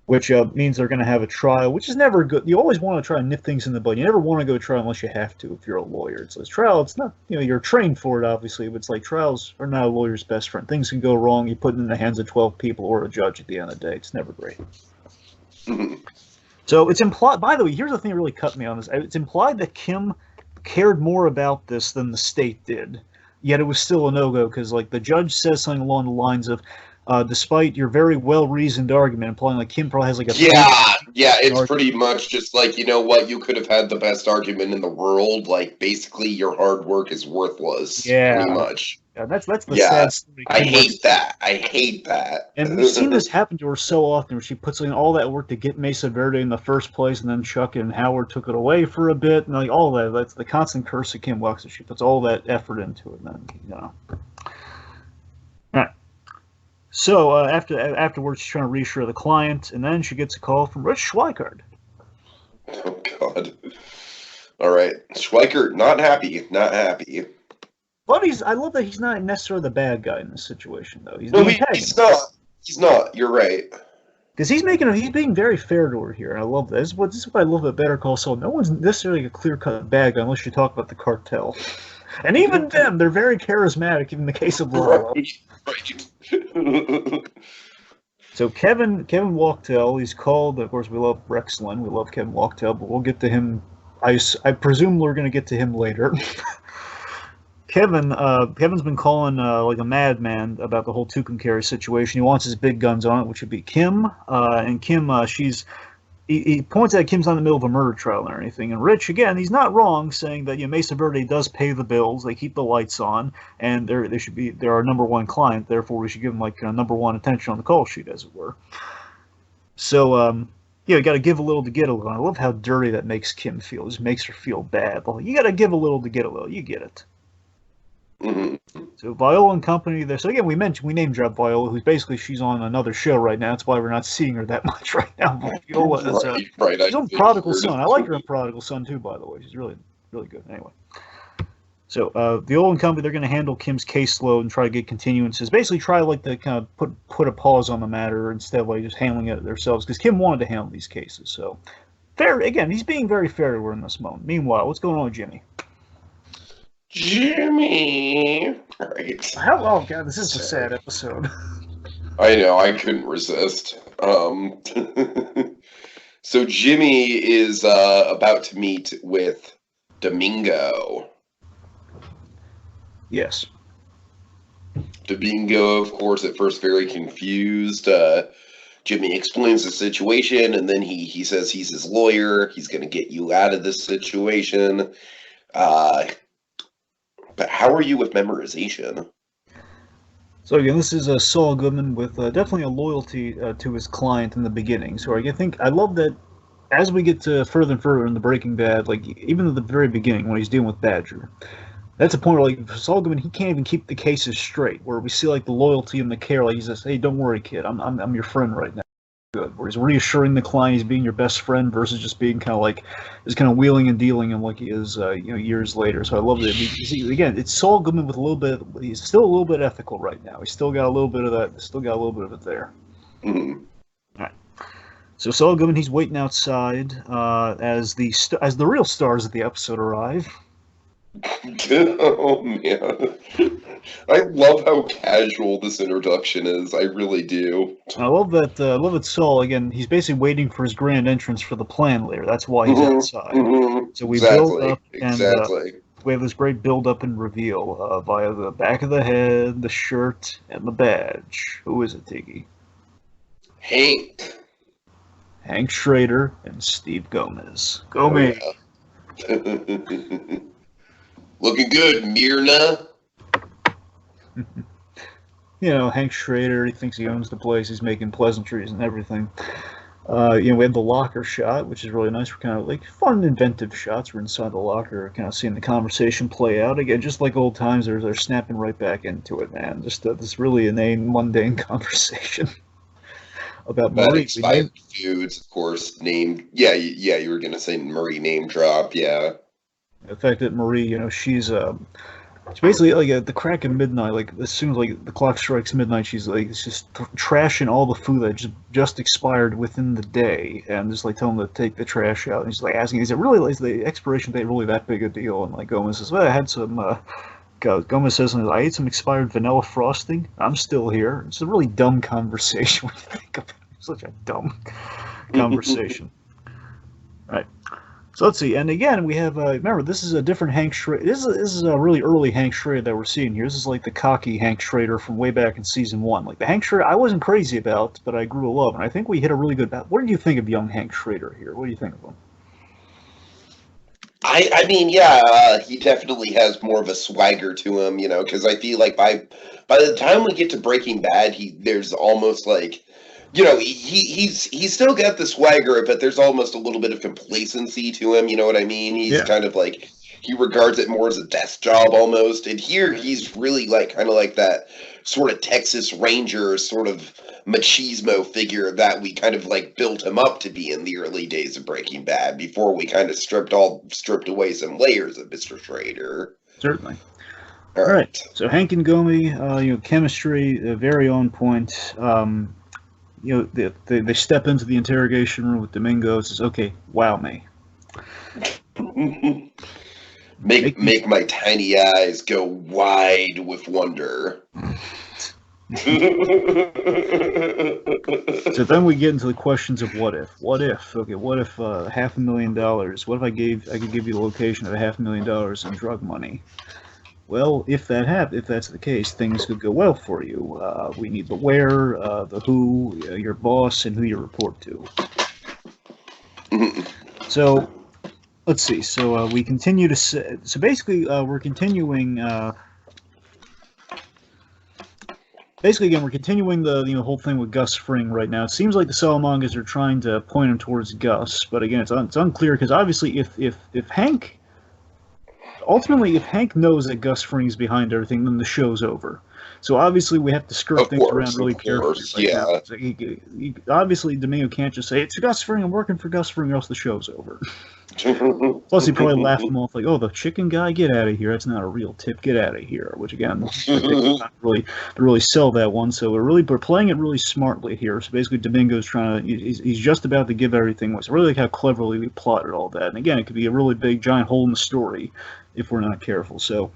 S2: which means they're going to have a trial, which is never good. You always want to try and nip things in the bud. You never want to go to trial unless you have to if you're a lawyer. It's a trial. It's not, you're trained for it, obviously, but it's like trials are not a lawyer's best friend. Things can go wrong. You put it in the hands of 12 people or a judge at the end of the day. It's never great. So it's implied, by the way, here's the thing that really cut me on this. It's implied that Kim cared more about this than the state did, yet it was still a no-go because, like, the judge says something along the lines of, despite your very well-reasoned argument, implying like Kim probably has like a
S1: it's pretty much just like, you know what, you could have had the best argument in the world, like basically your hard work is worthless. Pretty much.
S2: Yeah, that's the sad story.
S1: I hate that.
S2: And we've seen this happen to her so often, where she puts in all that work to get Mesa Verde in the first place, and then Chuck and Howard took it away for a bit, and like all that. That's the constant curse of Kim Wexler. She puts all that effort into it, and then So afterwards, she's trying to reassure the client, and then she gets a call from Rich Schweikart.
S1: Oh, God. All right. Schweikart, not happy.
S2: But I love that he's not necessarily the bad guy in this situation, though. He's
S1: not. You're right.
S2: Because he's being very fair to her here, and I love that. This is what I love about Better Call Saul. No one's necessarily a clear-cut bad guy unless you talk about the cartel. And even them, they're very charismatic in the case of Lalo.
S1: Right.
S2: So Kevin Walktel, he's called. Of course, we love Rex Lynn. We love Kevin Walktel, but we'll get to him. I presume we're going to get to him later. Kevin's been calling like a madman about the whole Tucumcari situation. He wants his big guns on it, which would be Kim. And Kim, she's he points out Kim's not in the middle of a murder trial or anything. And Rich, again, he's not wrong saying that Mesa Verde does pay the bills, they keep the lights on, and they're our number one client. Therefore, we should give them like number one attention on the call sheet, as it were. So, you got to give a little to get a little. I love how dirty that makes Kim feel. It just makes her feel bad. Well, you got to give a little to get a little. You get it.
S1: Mm-hmm.
S2: So Viola and company there. So again, we name drop Viola, who's basically she's on another show right now. That's why we're not seeing her that much right now. Viola is
S1: right.
S2: She's on Prodigal Son. I like her in Prodigal Son too, by the way. She's really, really good. Anyway. So Viola and company, they're going to handle Kim's caseload and try to get continuances. Basically, try to kind of put a pause on the matter instead of just handling it themselves, because Kim wanted to handle these cases. So fair again. He's being very fair to her in this moment. Meanwhile, what's going on with Jimmy?
S1: Jimmy. All right.
S2: Oh God, this is a sad episode.
S1: I know. I couldn't resist. So Jimmy is about to meet with Domingo.
S2: Yes.
S1: Domingo, of course, at first very confused. Jimmy explains the situation, and then he says he's his lawyer. He's going to get you out of this situation. But how are you with memorization?
S2: So again, this is Saul Goodman with definitely a loyalty to his client in the beginning. So I love that as we get to further and further in the Breaking Bad, like even at the very beginning when he's dealing with Badger, that's a point where like Saul Goodman, he can't even keep the cases straight. Where we see like the loyalty and the care, like he says, "Hey, don't worry, kid, I'm your friend right now." Good. Where he's reassuring the client he's being your best friend versus just being kind of wheeling and dealing him like he is years later. So I love it. Again, it's Saul Goodman with a little bit. He's still a little bit ethical right now. He's still got a little bit of that. Still got a little bit of it there.
S1: Mm-hmm.
S2: All right. So Saul Goodman, he's waiting outside as the real stars of the episode arrive.
S1: Oh man, I love how casual this introduction is. I really do.
S2: I love that. Love that Saul again. He's basically waiting for his grand entrance for the plan later. That's why he's outside.
S1: Mm-hmm.
S2: So we build up and we have this great build up and reveal via the back of the head, the shirt, and the badge. Who is it, Tiki? Hank Schrader and Steve Gomez. Gomez.
S1: Oh, yeah. Looking good, Myrna.
S2: Hank Schrader, he thinks he owns the place. He's making pleasantries and everything. We have the locker shot, which is really nice. We're kind of like fun, inventive shots. We're inside the locker, kind of seeing the conversation play out. Again, just like old times, they're snapping right back into it, man. Just this really inane, mundane conversation about Marie.
S1: Expired foods, of course, named. Yeah, you were going to say Marie name drop, yeah.
S2: The fact that Marie, she's basically like at the crack of midnight. Like as soon as like the clock strikes midnight, she's like just trashing all the food that just expired within the day, and just like telling them to take the trash out. And he's like asking, "Is it really is the expiration date really that big a deal?" And like Gomez says, "Well, I had some." Gomez says, "I ate some expired vanilla frosting. I'm still here." It's a really dumb conversation when you think of it. It's such a dumb conversation. All right. So let's see, and again we have. Remember, this is a different Hank Schrader. This is a really early Hank Schrader that we're seeing here. This is like the cocky Hank Schrader from way back in season 1. Like the Hank Schrader I wasn't crazy about, but I grew to love, and I think we hit a really good. What did you think of young Hank Schrader here? What do you think of him?
S1: I mean, yeah, he definitely has more of a swagger to him, because I feel like by the time we get to Breaking Bad, there's almost like. He's still got the swagger, but there's almost a little bit of complacency to him. You know what I mean? He's kind of like he regards it more as a desk job almost. And here he's really kind of that sort of Texas Ranger sort of machismo figure that we kind of built him up to be in the early days of Breaking Bad before we kind of stripped away some layers of Mr. Schrader.
S2: Certainly. All right. So Hank and Gomi, chemistry very on point. They step into the interrogation room with Domingo. Says, "Okay, wow me.
S1: make my tiny eyes go wide with wonder."
S2: So then we get into the questions of what if. What if? Okay, what if $500,000? What if I could give you the location of $500,000 in drug money? Well, if that's the case, things could go well for you. We need the where, the who, your boss, and who you report to. So, let's see. So we continue to... So basically, we're continuing... Basically, again, we're continuing the whole thing with Gus Fring right now. It seems like the Salamagas are trying to point him towards Gus, but again, it's unclear because obviously, if Hank ultimately, if Hank knows that Gus Fring's behind everything, then the show's over. So obviously, we have to skirt things around really carefully.
S1: Yeah.
S2: Obviously, Domingo can't just say, "It's Gus Fring, I'm working for Gus Fring," or else the show's over. Plus, he probably laughed him off like, "Oh, the chicken guy, get out of here. That's not a real tip. Get out of here." Which again, not really sell that one. So we're playing it really smartly here. So basically, Domingo's trying to he's just about to give everything away. So I really like how cleverly we plotted all that. And again, it could be a really big giant hole in the story if we're not careful. So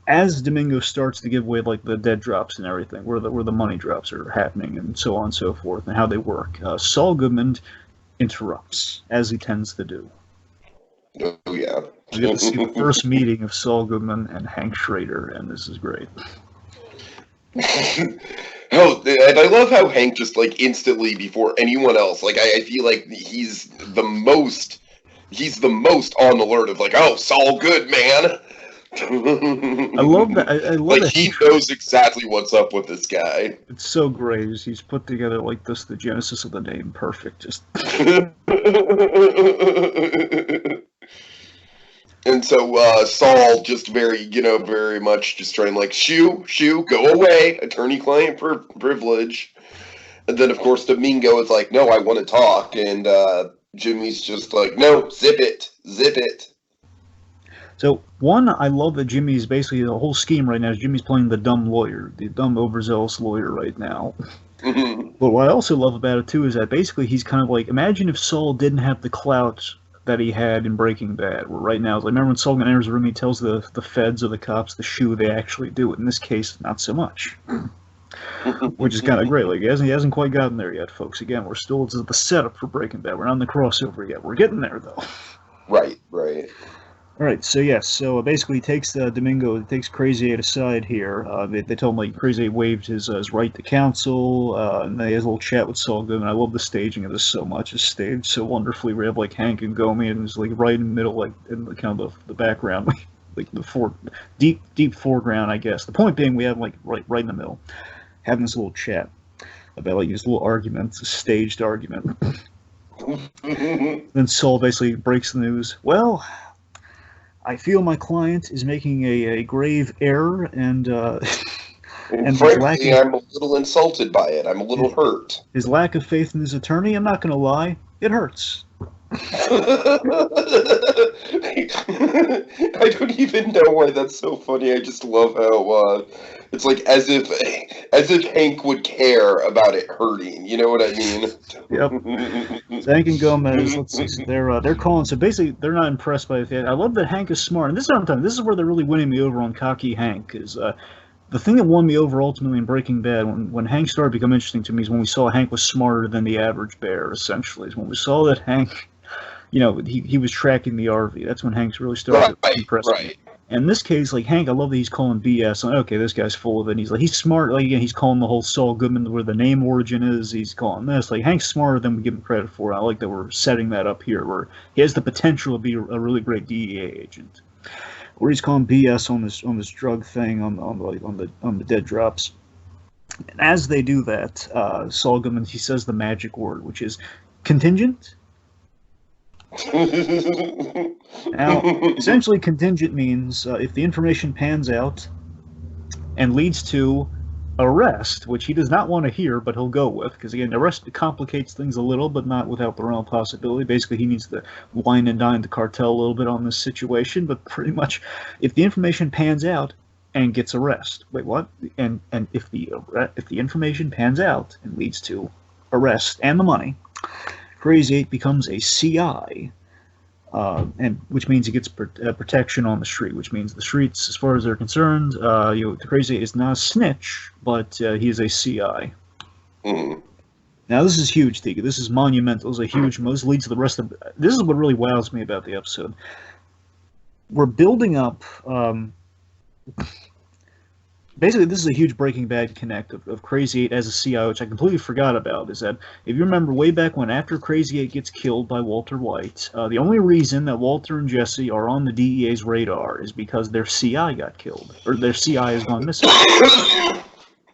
S2: as Domingo starts to give away like the dead drops and everything, where the money drops are happening and so on and so forth, and how they work, Saul Goodman interrupts, as he tends to do.
S1: Oh, yeah.
S2: We get to see the first meeting of Saul Goodman and Hank Schrader, and this is great.
S1: Oh, and I love how Hank just, like, instantly, before anyone else, like, I feel like he's the most on alert of, like, oh, Saul Goodman.
S2: I love that. I love
S1: like,
S2: that
S1: he knows exactly what's up with this guy.
S2: It's so great. He's put together, like, this, the genesis of the name, perfect. Just...
S1: And so Saul just very much just trying like, shoo, go away, attorney-client privilege. And then, of course, Domingo is like, no, I want to talk. And Jimmy's just like, no, zip it.
S2: So, one, I love that Jimmy's basically, the whole scheme right now is Jimmy's playing the dumb lawyer, the dumb overzealous lawyer right now. But what I also love about it, too, is that basically he's kind of like, imagine if Saul didn't have the clout that he had in Breaking Bad, where right now, like, remember when Saul enters the room, he tells the feds or the cops the shoe they actually do it. In this case, not so much. Which is kind of great. Like, he hasn't quite gotten there yet, folks. Again, we're still, it's the setup for Breaking Bad. We're not on the crossover yet. We're getting there, though.
S1: Right.
S2: All right, so yes, so basically he takes Domingo, takes Crazy 8 aside here. They told him like Crazy 8 waived his right to counsel, and they has a little chat with Saul Goodman. I love the staging of this so much. It's staged so wonderfully. We have like Hank and Gomi, and it's like right in the middle, like in the kind of the background, like the deep foreground, I guess. The point being, we have like right in the middle, having this little chat about like this little argument, a staged argument. Then Saul basically breaks the news. Well, I feel my client is making a grave error, and
S1: frankly, I'm a little insulted by it. I'm a little hurt.
S2: His lack of faith in his attorney, I'm not going to lie, it hurts.
S1: I don't even know why that's so funny. I just love how it's like as if Hank would care about it hurting. You know what I mean?
S2: Yep. So Hank and Gomez, let's see, they're calling. So basically, they're not impressed by it. I love that Hank is smart, and this is what I'm talking. This is where they're really winning me over on cocky Hank. Is the thing that won me over ultimately in Breaking Bad when Hank started to become interesting to me is when we saw Hank was smarter than the average bear. Essentially, is when we saw that Hank. He was tracking the RV. That's when Hank's really started to impress me. And in this case, like Hank, I love that he's calling BS. Like, okay, this guy's full of it. And he's smart. Like, again, he's calling the whole Saul Goodman where the name origin is. He's calling this. Like, Hank's smarter than we give him credit for. I like that we're setting that up here, where he has the potential to be a really great DEA agent. Where he's calling BS on this drug thing on the dead drops. And as they do that, Saul Goodman, he says the magic word, which is contingent. Now, essentially, contingent means if the information pans out and leads to arrest, which he does not want to hear, but he'll go with, because again, arrest complicates things a little, but not without the realm of possibility. Basically, he needs to wine and dine the cartel a little bit on this situation, but pretty much, if the information pans out and gets arrest, wait, what? And if the information pans out and leads to arrest and the money. Crazy 8 becomes a CI, and which means he gets protection on the street. Which means the streets, as far as they're concerned, the Crazy 8 is not a snitch, but he is a CI.
S1: Mm-hmm.
S2: Now this is huge, Tiki. This is monumental. This is a huge. This leads to the rest of. This is what really wows me about the episode. We're building up. Basically, this is a huge Breaking Bad connect of Crazy 8 as a CI, which I completely forgot about, is that if you remember way back when, after Crazy 8 gets killed by Walter White, the only reason that Walter and Jesse are on the DEA's radar is because their CI got killed, or their CI has gone missing. So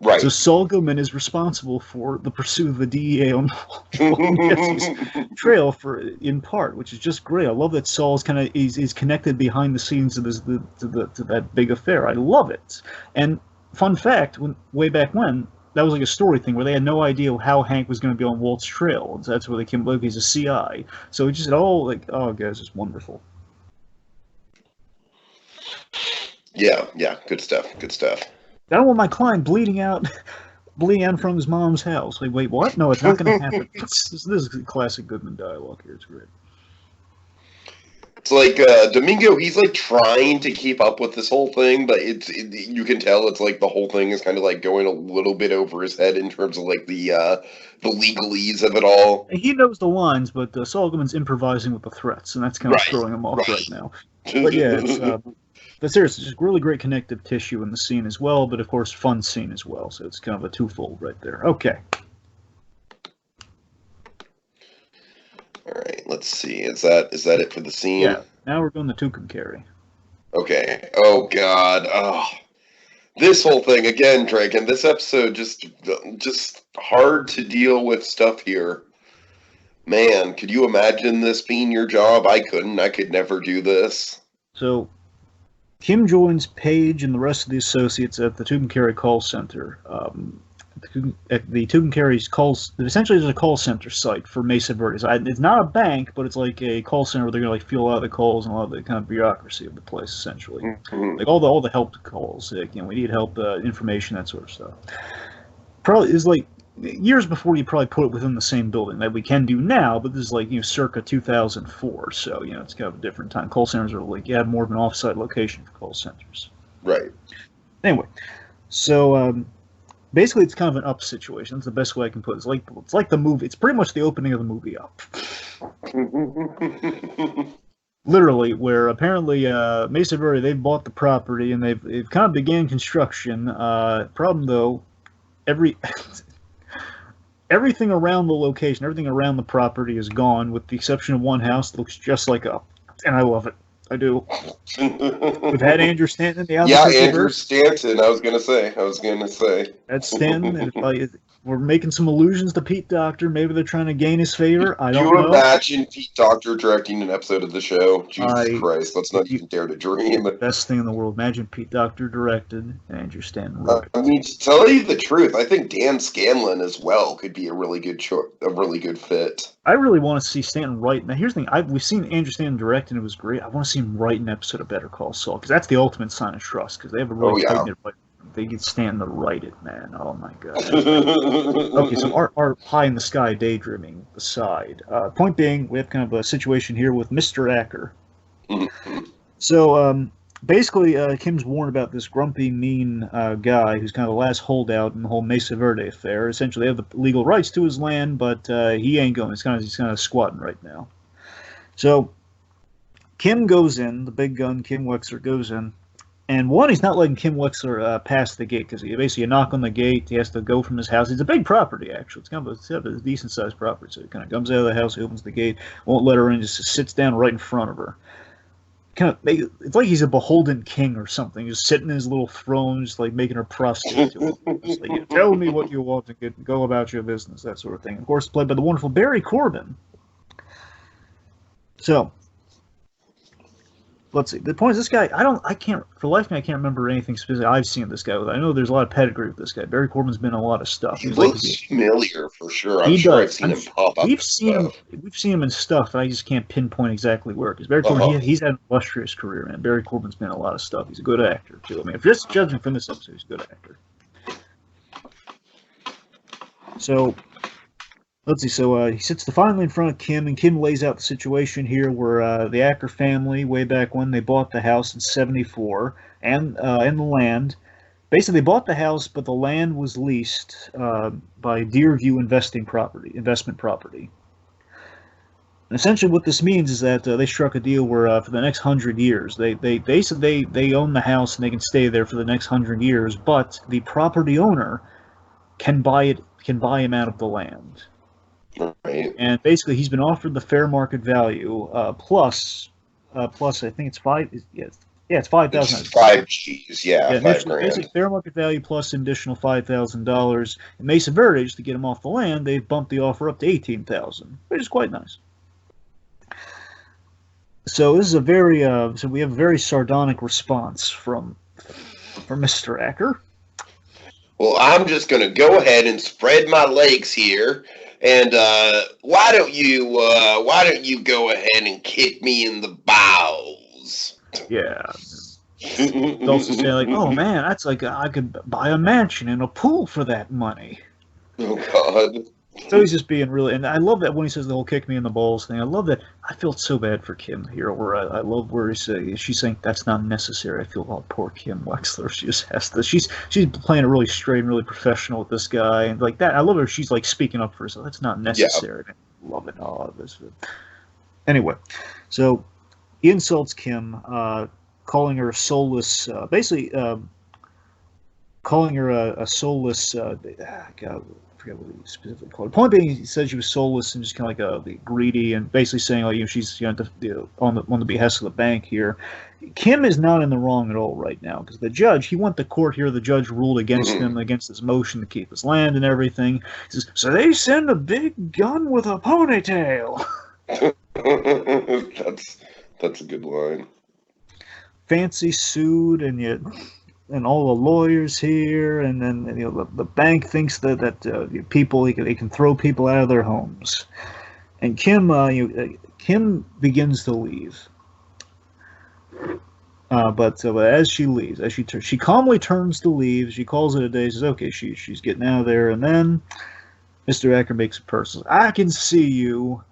S1: Right.
S2: Saul Goodman is responsible for the pursuit of the DEA on Jesse's trail, in part, which is just great. I love that Saul's kind of is connected behind the scenes to that big affair. I love it. And fun fact, way back when, that was like a story thing where they had no idea how Hank was going to be on Walt's trail. And so that's where they came up. He's a CI. So it just all like, oh, guys, it's wonderful.
S1: Yeah, good stuff. Good stuff.
S2: I don't want my client bleeding out from his mom's house. Like, wait, what? No, it's not going to happen. This is classic Goodman dialogue here. It's great.
S1: It's like Domingo. He's like trying to keep up with this whole thing, but you can tell it's like the whole thing is kind of like going a little bit over his head in terms of like the legalese of it all.
S2: He knows the lines, but Saul Goodman's improvising with the threats, and that's kind of throwing him off right now. But yeah, but seriously, just really great connective tissue in the scene as well, but of course, fun scene as well. So it's kind of a twofold right there. Okay.
S1: All right, let's see. Is that it for the scene?
S2: Yeah. Now we're going to Tucumcari.
S1: Okay. Oh God. Oh, this whole thing again, Dragon. This episode just hard to deal with stuff here. Man, could you imagine this being your job? I couldn't. I could never do this.
S2: So Kim joins Paige and the rest of the associates at the Tucumcari call center. At the Tucumcari's calls, essentially there's a call center site for Mesa Verde. It's not a bank, but it's like a call center where they're going to like fill out the calls and a lot of the kind of bureaucracy of the place, essentially.
S1: Mm-hmm.
S2: Like all the help calls, like, we need help, information, that sort of stuff. Probably is like years before you probably put it within the same building that we can do now, but this is like, circa 2004, so it's kind of a different time. Call centers are like, you have more of an off-site location for call centers.
S1: Right.
S2: Anyway, so basically it's kind of an Up situation. That's the best way I can put it. It's like the movie. It's pretty much the opening of the movie Up. Literally, where apparently Mesa Verde, they've bought the property and they've kind of began construction. Problem though, everything around the location, everything around the property is gone, with the exception of one house that looks just like Up, and I love it. I do. We've had Andrew Stanton in the Albuquerque.
S1: Yeah, Andrew Stanton. I was gonna say.
S2: That's Stanton. We're making some allusions to Pete Docter. Maybe they're trying to gain his favor. I don't know.
S1: Can you imagine Pete Docter directing an episode of the show? Jesus Christ, let's not even dare to dream.
S2: Best thing in the world. Imagine Pete Docter directed, Andrew Stanton wrote.
S1: I mean, to tell you the truth, I think Dan Scanlon as well could be a really good fit.
S2: I really want to see Stanton write. Now, here's the thing. We've seen Andrew Stanton direct, and it was great. I want to see him write an episode of Better Call Saul, because that's the ultimate sign of trust, because they have a really tight-knit writer. They get Stanton to write it, man. Oh, my God. Okay, so our pie-in-the-sky daydreaming aside. Point being, we have kind of a situation here with Mr. Acker. So, basically, Kim's warned about this grumpy, mean guy who's kind of the last holdout in the whole Mesa Verde affair. Essentially, they have the legal rights to his land, but he ain't going. He's kind of squatting right now. So, Kim goes in. The big gun, Kim Wexler, goes in. And one, he's not letting Kim Wexler pass the gate, because you knock on the gate, he has to go from his house. It's a big property, actually. It's kind of a decent-sized property. So he kind of comes out of the house, he opens the gate, won't let her in, just sits down right in front of her. It's like he's a beholden king or something, just sitting in his little throne, just like making her prostrate to him. Just like, tell me what you want to go about your business, that sort of thing. Of course, played by the wonderful Barry Corbin. So, let's see. The point is, this guy, I can't remember anything specific I've seen this guy with. I know there's a lot of pedigree with this guy. Barry Corbin's been in a lot of stuff.
S1: He looks familiar for sure. I'm sure I've seen him pop up.
S2: We've seen him in stuff, and I just can't pinpoint exactly where. Because Barry Corbin, he's had an illustrious career, man. Barry Corbin's been in a lot of stuff. He's a good actor, too. I mean, if you're just judging from this episode, he's a good actor. So, let's see. So he sits finally in front of Kim, and Kim lays out the situation here where the Acker family, way back when, they bought the house in '74 and the land. Basically, they bought the house, but the land was leased by Deerview investment property. And essentially, what this means is that they struck a deal where for the next 100 years, they said they own the house and they can stay there for the next 100 years, but the property owner can buy him out of the land.
S1: Right.
S2: And basically, he's been offered the fair market value plus I think it's five. It's 5,000.
S1: It's 5 G's, yeah,
S2: Yeah,
S1: 5
S2: basically
S1: grand.
S2: fair market value plus an additional $5,000. In Mesa Verde, to get him off the land, they've bumped the offer up to 18,000, which is quite nice. So this is a very so we have a very sardonic response from Mr. Acker.
S1: Well, I'm just gonna go ahead and spread my legs here, and why don't you go ahead and kick me in the bowels?
S2: Yeah. Also say like, oh man, that's like I could buy a mansion and a pool for that money.
S1: Oh God.
S2: So he's just being really, and I love that when he says the whole "kick me in the balls" thing. I love that. I felt so bad for Kim here, where I love where she's saying that's not necessary. I feel oh poor Kim Wexler. She just has to. She's playing it really straight and really professional with this guy, and like that. I love her. She's like speaking up for herself. That's not necessary. Yeah. I love it. Oh, this. Anyway, so he insults Kim, calling her soulless. Basically, calling her a soulless. God, I forget what he specifically called her. Point being, he said she was soulless and just kind of like greedy, and basically saying like she's on the behest of the bank here. Kim is not in the wrong at all right now because the judge, he went to court here. The judge ruled against him, against his motion to keep his land and everything. He says, so they send a big gun with a ponytail.
S1: That's a good line.
S2: Fancy suit and all the lawyers here, and then the bank thinks that people he can throw people out of their homes, and Kim Kim begins to leave, but as she leaves, she calmly turns to leave, she calls it a day, says okay, she's getting out of there, and then Mr. Acker makes it personal. I can see you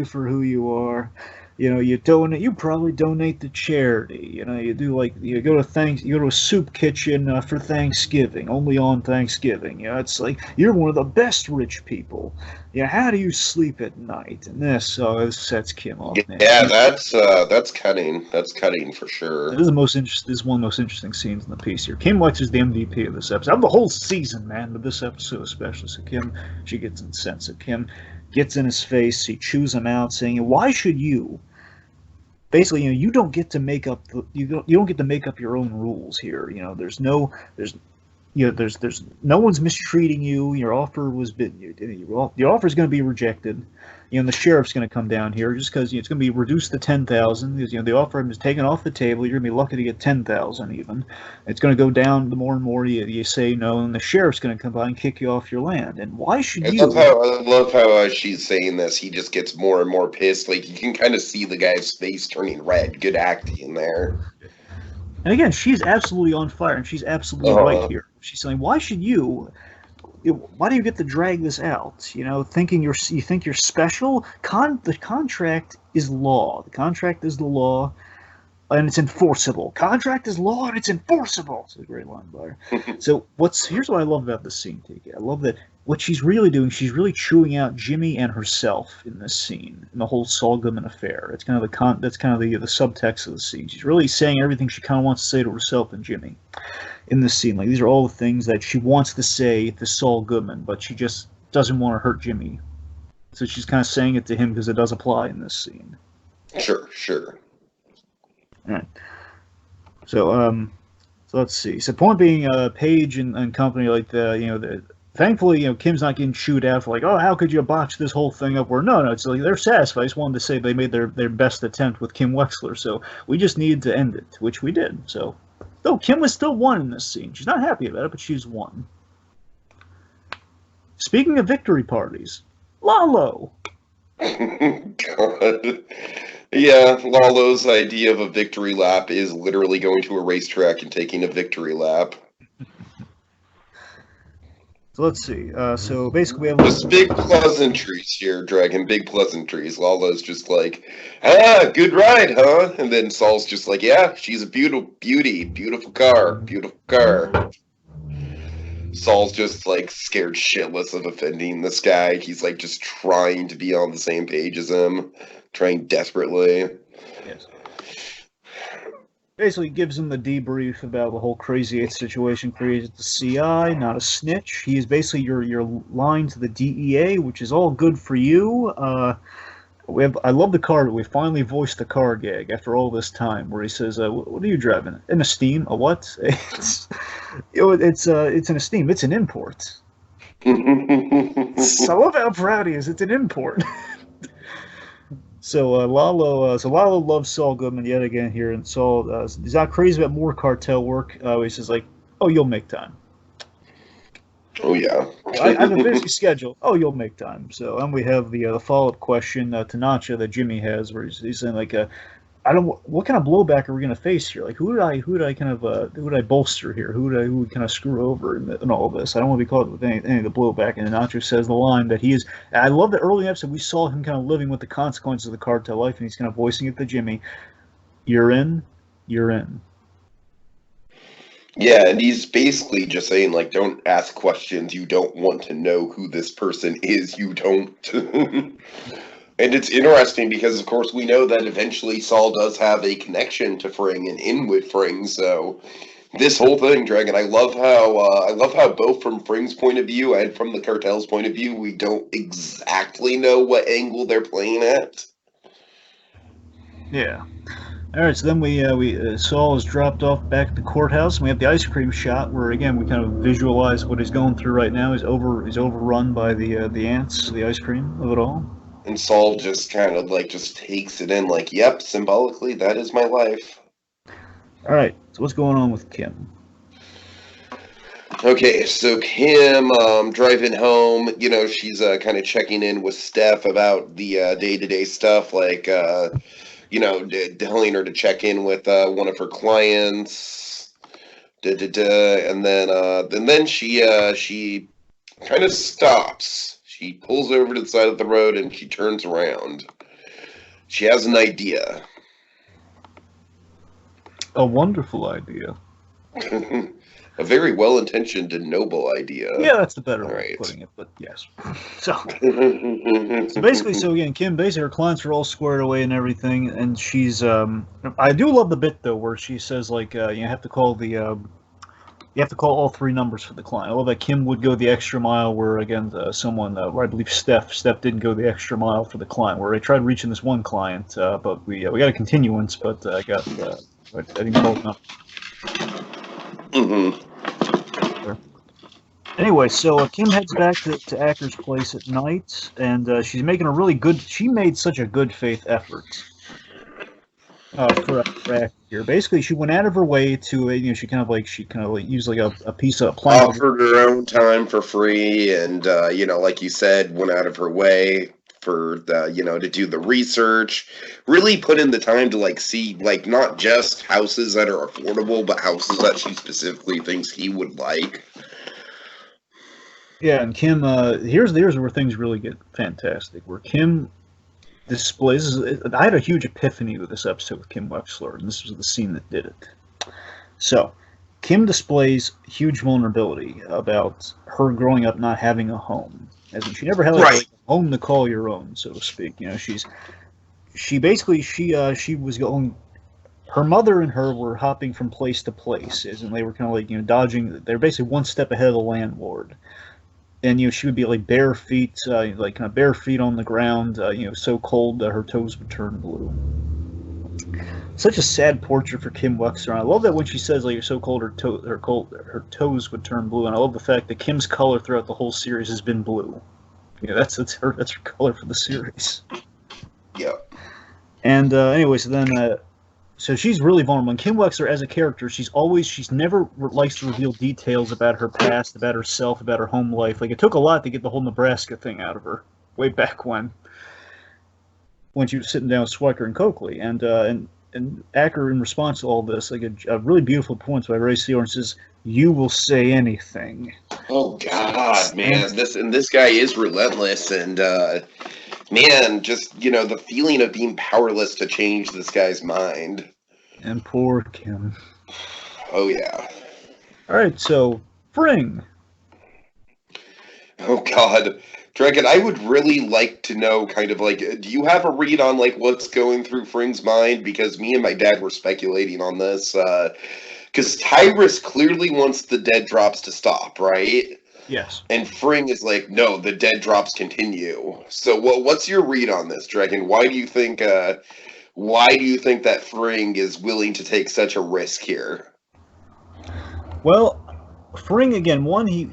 S2: for who you are. You donate. You probably donate to charity. You do like you go to a soup kitchen for Thanksgiving, only on Thanksgiving. It's like you're one of the best rich people. How do you sleep at night? And this sets Kim off.
S1: Yeah, that's cutting. That's cutting for sure.
S2: This is one of the most interesting scenes in the piece here. Kim Wex is the MVP of this episode, of the whole season, man, but this episode especially. So Kim, she gets incensed. So Kim gets in his face. He chews him out, saying, "Why should you?" Basically, you don't get to make up you don't get to make up your own rules here. There's no one's mistreating you. Your offer your offer is going to be rejected. The sheriff's going to come down here just because it's going to be reduced to 10,000. The offer is taken off the table. You're going to be lucky to get 10,000 even. It's going to go down the more and more you say no, and the sheriff's going to come by and kick you off your land. And why should you?
S1: I love how she's saying this. He just gets more and more pissed. Like you can kind of see the guy's face turning red. Good acting there.
S2: And again, she's absolutely on fire, and she's absolutely right here. She's saying, "Why should you? Why do you get to drag this out? Thinking you think you're special? The contract is law. The contract is the law, and it's enforceable. Contract is law, and it's enforceable." It's a great line by her. So here's what I love about this scene, Tiki. I love that what she's really doing. She's really chewing out Jimmy and herself in this scene, in the whole Saul Goodman affair. It's kind of that's kind of the subtext of the scene. She's really saying everything she kind of wants to say to herself and Jimmy in this scene. Like these are all the things that she wants to say to Saul Goodman, but she just doesn't want to hurt Jimmy. So she's kind of saying it to him because it does apply in this scene.
S1: Sure.
S2: All right. So let's see. So point being, Paige and company like thankfully, Kim's not getting chewed out for like, oh, how could you botch this whole thing up? Or no, it's like they're satisfied. I just wanted to say they made their best attempt with Kim Wexler, so we just needed to end it, which we did. So, though Kim was still won in this scene. She's not happy about it, but she's won. Speaking of victory parties, Lalo.
S1: God. Yeah, Lalo's idea of a victory lap is literally going to a racetrack and taking a victory lap.
S2: So let's see. So basically, we have
S1: just big pleasantries here, Dragon. Big pleasantries. Lalo's just like, good ride, huh? And then Saul's just like, yeah, she's a beautiful car. Saul's just like scared shitless of offending this guy. He's like just trying to be on the same page as him, trying desperately.
S2: Yes. Basically gives him the debrief about the whole Crazy 8 situation created at the CI, not a snitch. He is basically your line to the DEA, which is all good for you. I love the car, but we finally voiced the car gag after all this time, where he says, "What are you driving? An Esteem? A what?" It's an Esteem. It's an import. So I love how proud he is. It's an import. So Lalo loves Saul Goodman yet again here, and Saul he's not crazy about more cartel work. He says like, "Oh, you'll make time."
S1: Oh yeah.
S2: I have a busy schedule. Oh, you'll make time. So, and we have the follow-up question to Nacho that Jimmy has, where he's saying like, I don't. What kind of blowback are we going to face here? Like, who would I bolster here? Who would kind of screw over in all of this? I don't want to be caught with any of the blowback. And Nacho says the line that he is. And I love that early episode we saw him kind of living with the consequences of the cartel life, and he's kind of voicing it to Jimmy. You're in. You're in.
S1: Yeah, and he's basically just saying, like, don't ask questions. You don't want to know who this person is. You don't. And it's interesting because, of course, we know that eventually Saul does have a connection to Fring and in with Fring. So this whole thing, Dragon, I love how both from Fring's point of view and from the cartel's point of view, we don't exactly know what angle they're playing at.
S2: Yeah. All right, so then we Saul is dropped off back at the courthouse, and we have the ice cream shot where again we kind of visualize what he's going through right now. He's overrun by the ants, the ice cream of it all.
S1: And Saul just kind of like just takes it in, like, yep, symbolically, that is my life.
S2: All right, so what's going on with Kim?
S1: Okay, so Kim driving home, you know, she's kind of checking in with Steph about the day-to-day stuff, like. You know, telling her to check in with one of her clients, and then she kind of stops. She pulls over to the side of the road and she turns around. She has an idea.
S2: A wonderful idea.
S1: A very well-intentioned and noble idea.
S2: Yeah, that's the better way of putting it, but yes. So basically, again, Kim, basically her clients are all squared away and everything, and she's, I do love the bit, though, where she says, like, you have to call all three numbers for the client. I love that Kim would go the extra mile where, again, someone, I believe Steph didn't go the extra mile for the client, where I tried reaching this one client, but we got a continuance, but I didn't call it up. Anyway, so Kim heads back to Acker's place at night, and she's making a really good. She made such a good faith effort for Acker here. Basically, she went out of her way to, she kind of used like a piece of plank.
S1: Offered her own time for free, and like you said, went out of her way for to do the research, really put in the time to like see like not just houses that are affordable, but houses that she specifically thinks he would like.
S2: Yeah, and Kim, here's where things really get fantastic. Where Kim displays, I had a huge epiphany with this episode with Kim Wexler, and this was the scene that did it. So, Kim displays huge vulnerability about her growing up not having a home, as in she never had like a home to call your own, so to speak. You know, she was going. Her mother and her were hopping from place to place, as in they were kind of like dodging. They were basically one step ahead of the landlord. And she would be like bare feet, like kind of bare feet on the ground, so cold that her toes would turn blue. Such a sad portrait for Kim Wexler. And I love that when she says like you're so cold, her toes would turn blue. And I love the fact that Kim's color throughout the whole series has been blue. That's her color for the series.
S1: Yeah.
S2: And anyway, so she's really vulnerable. And Kim Wexler, as a character, she's never likes to reveal details about her past, about herself, about her home life. Like, it took a lot to get the whole Nebraska thing out of her, way back when she was sitting down with Swiker and Coakley. And Acker, in response to all this, like a really beautiful point by Ray Seor, says, "You will say anything."
S1: Oh, God, man. This guy is relentless, and man, just, the feeling of being powerless to change this guy's mind.
S2: And poor Kim.
S1: Oh, yeah.
S2: All right, so, Fring.
S1: Oh God, Dragon, I would really like to know kind of like, do you have a read on like what's going through Fring's mind? Because me and my dad were speculating on this. Because Tyrus clearly wants the dead drops to stop, right?
S2: Yes.
S1: And Fring is like, no, the dead drops continue. So what's your read on this, Dragon? Why do you think that Fring is willing to take such a risk here?
S2: Well, Fring again. One, he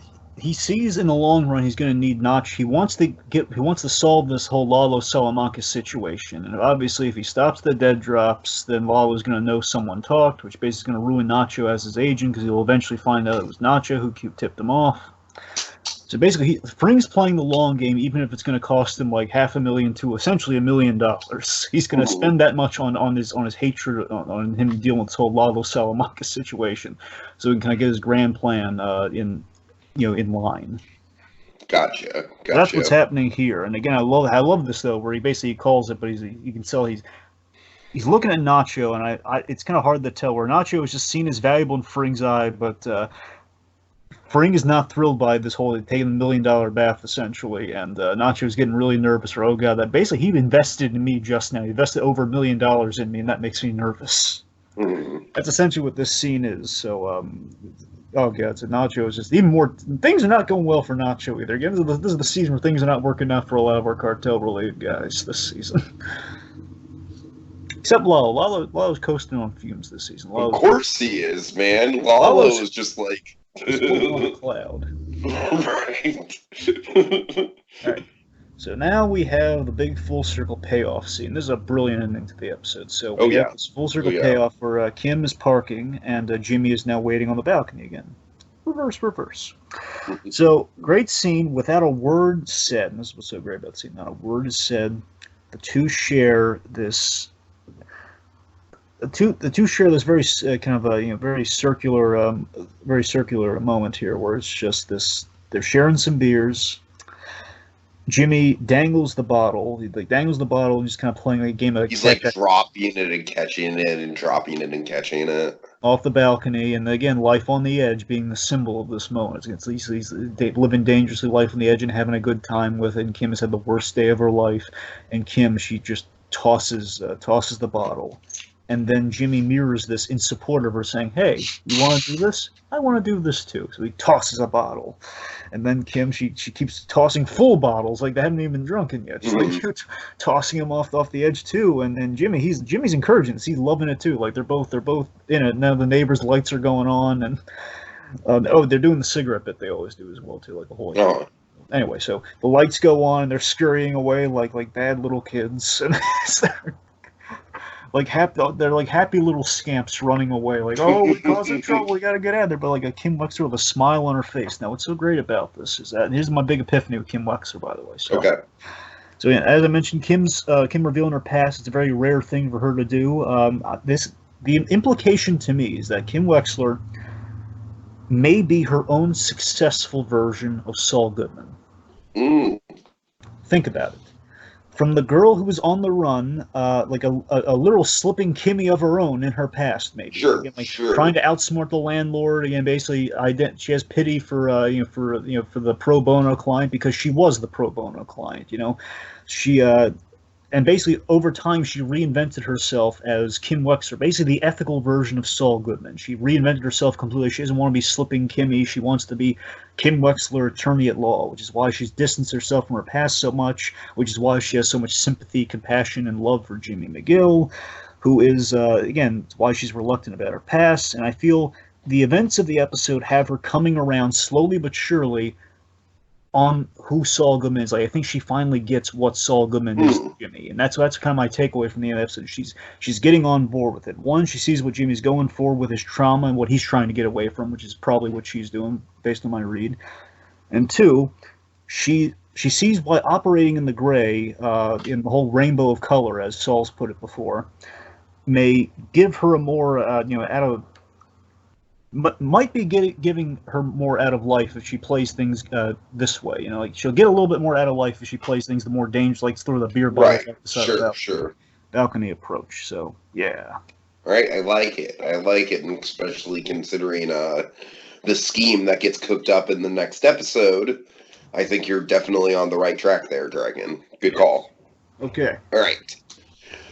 S2: sees in the long run he's going to need Notch. He wants to solve this whole Lalo Salamanca situation, and obviously if he stops the dead drops, then Lalo's going to know someone talked, which basically is going to ruin Nacho as his agent because he'll eventually find out it was Nacho who tipped him off. So basically, Fring's playing the long game, even if it's going to cost him like $500,000 to essentially $1 million. He's going to spend that much on his hatred, on him dealing with this whole Lalo Salamanca situation, so he can kind of get his grand plan in line.
S1: Gotcha.
S2: That's what's happening here. And again, I love this though, where he basically calls it, but you can tell he's looking at Nacho, and it's kind of hard to tell where Nacho is just seen as valuable in Fring's eye, but Fring is not thrilled by this whole taking the $1 million bath, essentially, and Nacho's getting really nervous. Oh god, that basically he invested in me just now. He invested over $1 million in me, and that makes me nervous.
S1: Mm-hmm.
S2: That's essentially what this scene is. So, oh god, so Nacho is just even more. Things are not going well for Nacho either. Again, this is the season where things are not working out for a lot of our cartel-related guys this season. Except Lalo. Lalo's coasting on fumes this season.
S1: Of course he is, man. Lalo is just like
S2: on a cloud.
S1: Right.
S2: All right. So now we have the big full circle payoff scene. This is a brilliant ending to the episode. So we have this full circle payoff where Kim is parking and Jimmy is now waiting on the balcony again. Reverse. So great scene without a word said. And this is what's so great about the scene. Not a word is said. The two share this. The two share this very kind of a very circular moment here, where it's just this. They're sharing some beers. Jimmy dangles the bottle. He dangles the bottle and he's kind of playing a game of.
S1: He's like dropping it and catching it and dropping it and catching it
S2: off the balcony, and again, life on the edge being the symbol of this moment. He's living dangerously, life on the edge, and having a good time with it. And Kim has had the worst day of her life, and Kim, she just tosses the bottle. And then Jimmy mirrors this in support of her, saying, "Hey, you want to do this? I want to do this too." So he tosses a bottle. And then Kim, she keeps tossing full bottles, like they haven't even been drunken yet. She's like tossing them off the edge too. And Jimmy, Jimmy's encouraging this. He's loving it too. Like they're both in it. Now the neighbors' lights are going on, and they're doing the cigarette bit they always do as well too, like the whole.
S1: Oh.
S2: Anyway, so the lights go on, and they're scurrying away like bad little kids, and they're like happy little scamps running away, like, oh, we're causing trouble, we gotta get out of there. But like a Kim Wexler with a smile on her face. Now, what's so great about this is that, and here's my big epiphany with Kim Wexler, by the way. So,
S1: okay.
S2: So yeah, as I mentioned, Kim revealing her past. It's a very rare thing for her to do. The implication to me is that Kim Wexler may be her own successful version of Saul Goodman. Think about it. From the girl who was on the run, like a literal slipping Kimmy of her own in her past, maybe.
S1: Sure,
S2: Again,
S1: sure.
S2: Trying to outsmart the landlord. Again, basically, she has pity for the pro bono client because she was the pro bono client. She and basically over time she reinvented herself as Kim Wexler, basically the ethical version of Saul Goodman. She reinvented herself completely. She doesn't want to be slipping Kimmy. She wants to be Kim Wexler, attorney at law, which is why she's distanced herself from her past so much, which is why she has so much sympathy, compassion, and love for Jimmy McGill, who is, again, why she's reluctant about her past. And I feel the events of the episode have her coming around slowly but surely on who Saul Goodman is. Like, I think she finally gets what Saul Goodman is to Jimmy, and that's kind of my takeaway from the episode. She's getting on board with it. One, she sees what Jimmy's going for with his trauma and what he's trying to get away from, which is probably what she's doing based on my read. And two, she sees why operating in the gray, in the whole rainbow of color, as Saul's put it before, may give her a more might be giving her more out of life if she plays things this way. Like she'll get a little bit more out of life if she plays things the more dangerous, like throw the beer bottle off the side of the balcony approach. So yeah.
S1: All right, I like it, and especially considering the scheme that gets cooked up in the next episode, I think you're definitely on the right track there, Dragon. Good call.
S2: Okay.
S1: All right.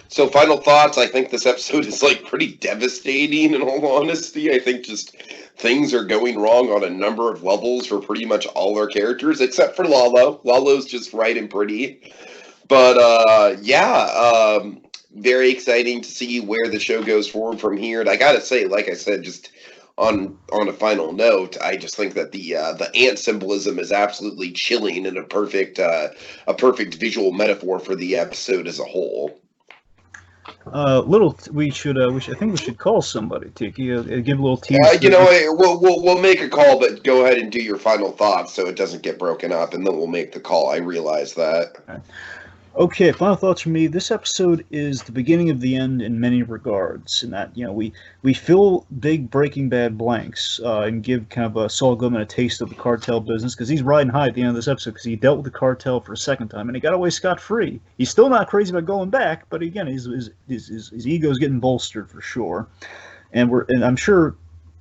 S1: So, final thoughts. I think this episode is like pretty devastating. In all honesty, I think just things are going wrong on a number of levels for pretty much all our characters, except for Lalo. Lalo's just right and pretty. But very exciting to see where the show goes forward from here. And I gotta say, like I said, just on a final note, I just think that the ant symbolism is absolutely chilling and a perfect visual metaphor for the episode as a whole.
S2: We should. I think we should call somebody, Tiki. Give a little tease.
S1: We'll make a call, but go ahead and do your final thoughts so it doesn't get broken up, and then we'll make the call. I realize that.
S2: Okay, final thoughts from me. This episode is the beginning of the end in many regards, in that we fill big Breaking Bad blanks and give kind of Saul Goodman a taste of the cartel business, because he's riding high at the end of this episode because he dealt with the cartel for a second time and he got away scot-free. He's still not crazy about going back, but again, his ego's getting bolstered for sure, and I'm sure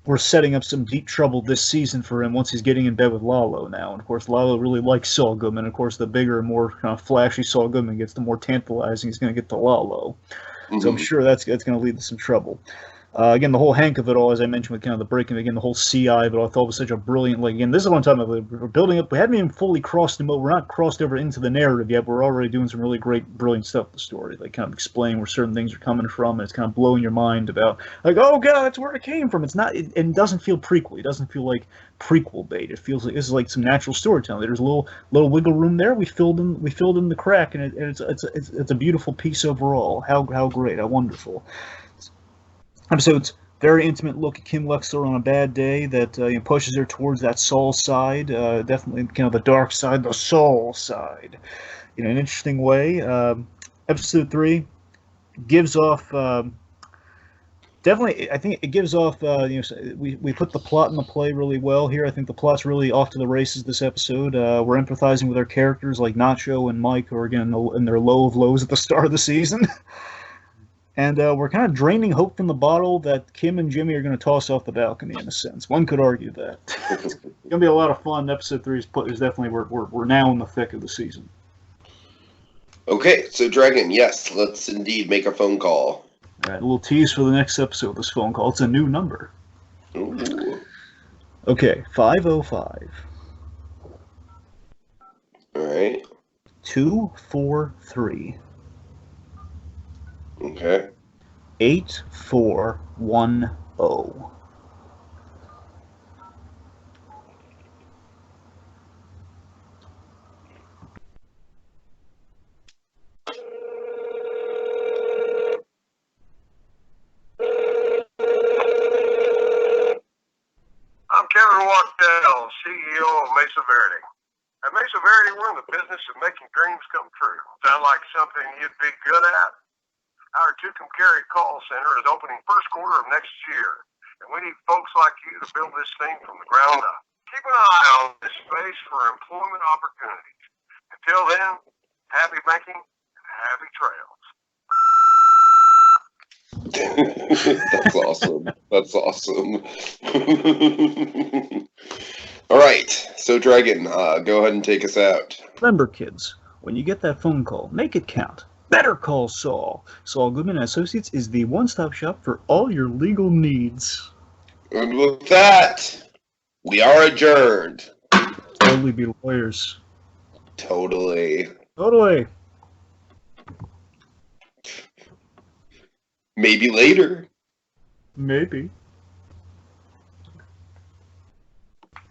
S2: we're setting up some deep trouble this season for him once he's getting in bed with Lalo now. And of course, Lalo really likes Saul Goodman. Of course, the bigger and more kind of flashy Saul Goodman gets, the more tantalizing he's going to get to Lalo. Mm-hmm. So I'm sure that's going to lead to some trouble. Again, the whole hank of it all, as I mentioned, with kind of the breaking, again, the whole CI of it all, I thought was such a brilliant, like, again, this is what I'm talking about. We're building up, we haven't even fully crossed them over, we're not crossed over into the narrative yet, but we're already doing some really great, brilliant stuff with the story, like kind of explaining where certain things are coming from, and it's kind of blowing your mind about, like, oh god, that's where it came from. It's not, it doesn't feel prequel, it doesn't feel like prequel bait. It feels like this is like some natural storytelling. There's a little wiggle room there. We filled in the crack, and it's a beautiful piece overall. How great, how wonderful. Episode's very intimate look at Kim Lexler on a bad day that pushes her towards that Saul side, definitely kind of the dark side, the Saul side, in an interesting way. Episode 3 gives off, definitely, I think it gives off, we put the plot in the play really well here. I think the plot's really off to the races this episode. We're empathizing with our characters like Nacho and Mike, who are again in their low of lows at the start of the season. And we're kind of draining hope from the bottle that Kim and Jimmy are going to toss off the balcony, in a sense. One could argue that. It's going to be a lot of fun. Episode 3 is definitely, we're now in the thick of the season.
S1: Okay, so Dragon, yes, let's indeed make a phone call.
S2: All right, a little tease for the next episode of this phone call. It's a new number.
S1: Ooh.
S2: Okay, 505.
S1: All right.
S2: 243.
S1: Okay.
S2: 8410.
S3: I'm Kevin Wachtell, CEO of Mesa Verde. At Mesa Verde, we're in the business of making dreams come true. Sound like something you'd be good at? Our Tucumcari call center is opening first quarter of next year, and we need folks like you to build this thing from the ground up. Keep an eye on this space for employment opportunities. Until then, happy banking and happy trails.
S1: That's awesome. That's awesome. All right, so Dragon, go ahead and take us out.
S2: Remember, kids, when you get that phone call, make it count. Better call Saul. Saul Goodman & Associates is the one-stop shop for all your legal needs.
S1: And with that, we are adjourned.
S2: Totally be lawyers.
S1: Totally.
S2: Totally.
S1: Maybe later.
S2: Maybe.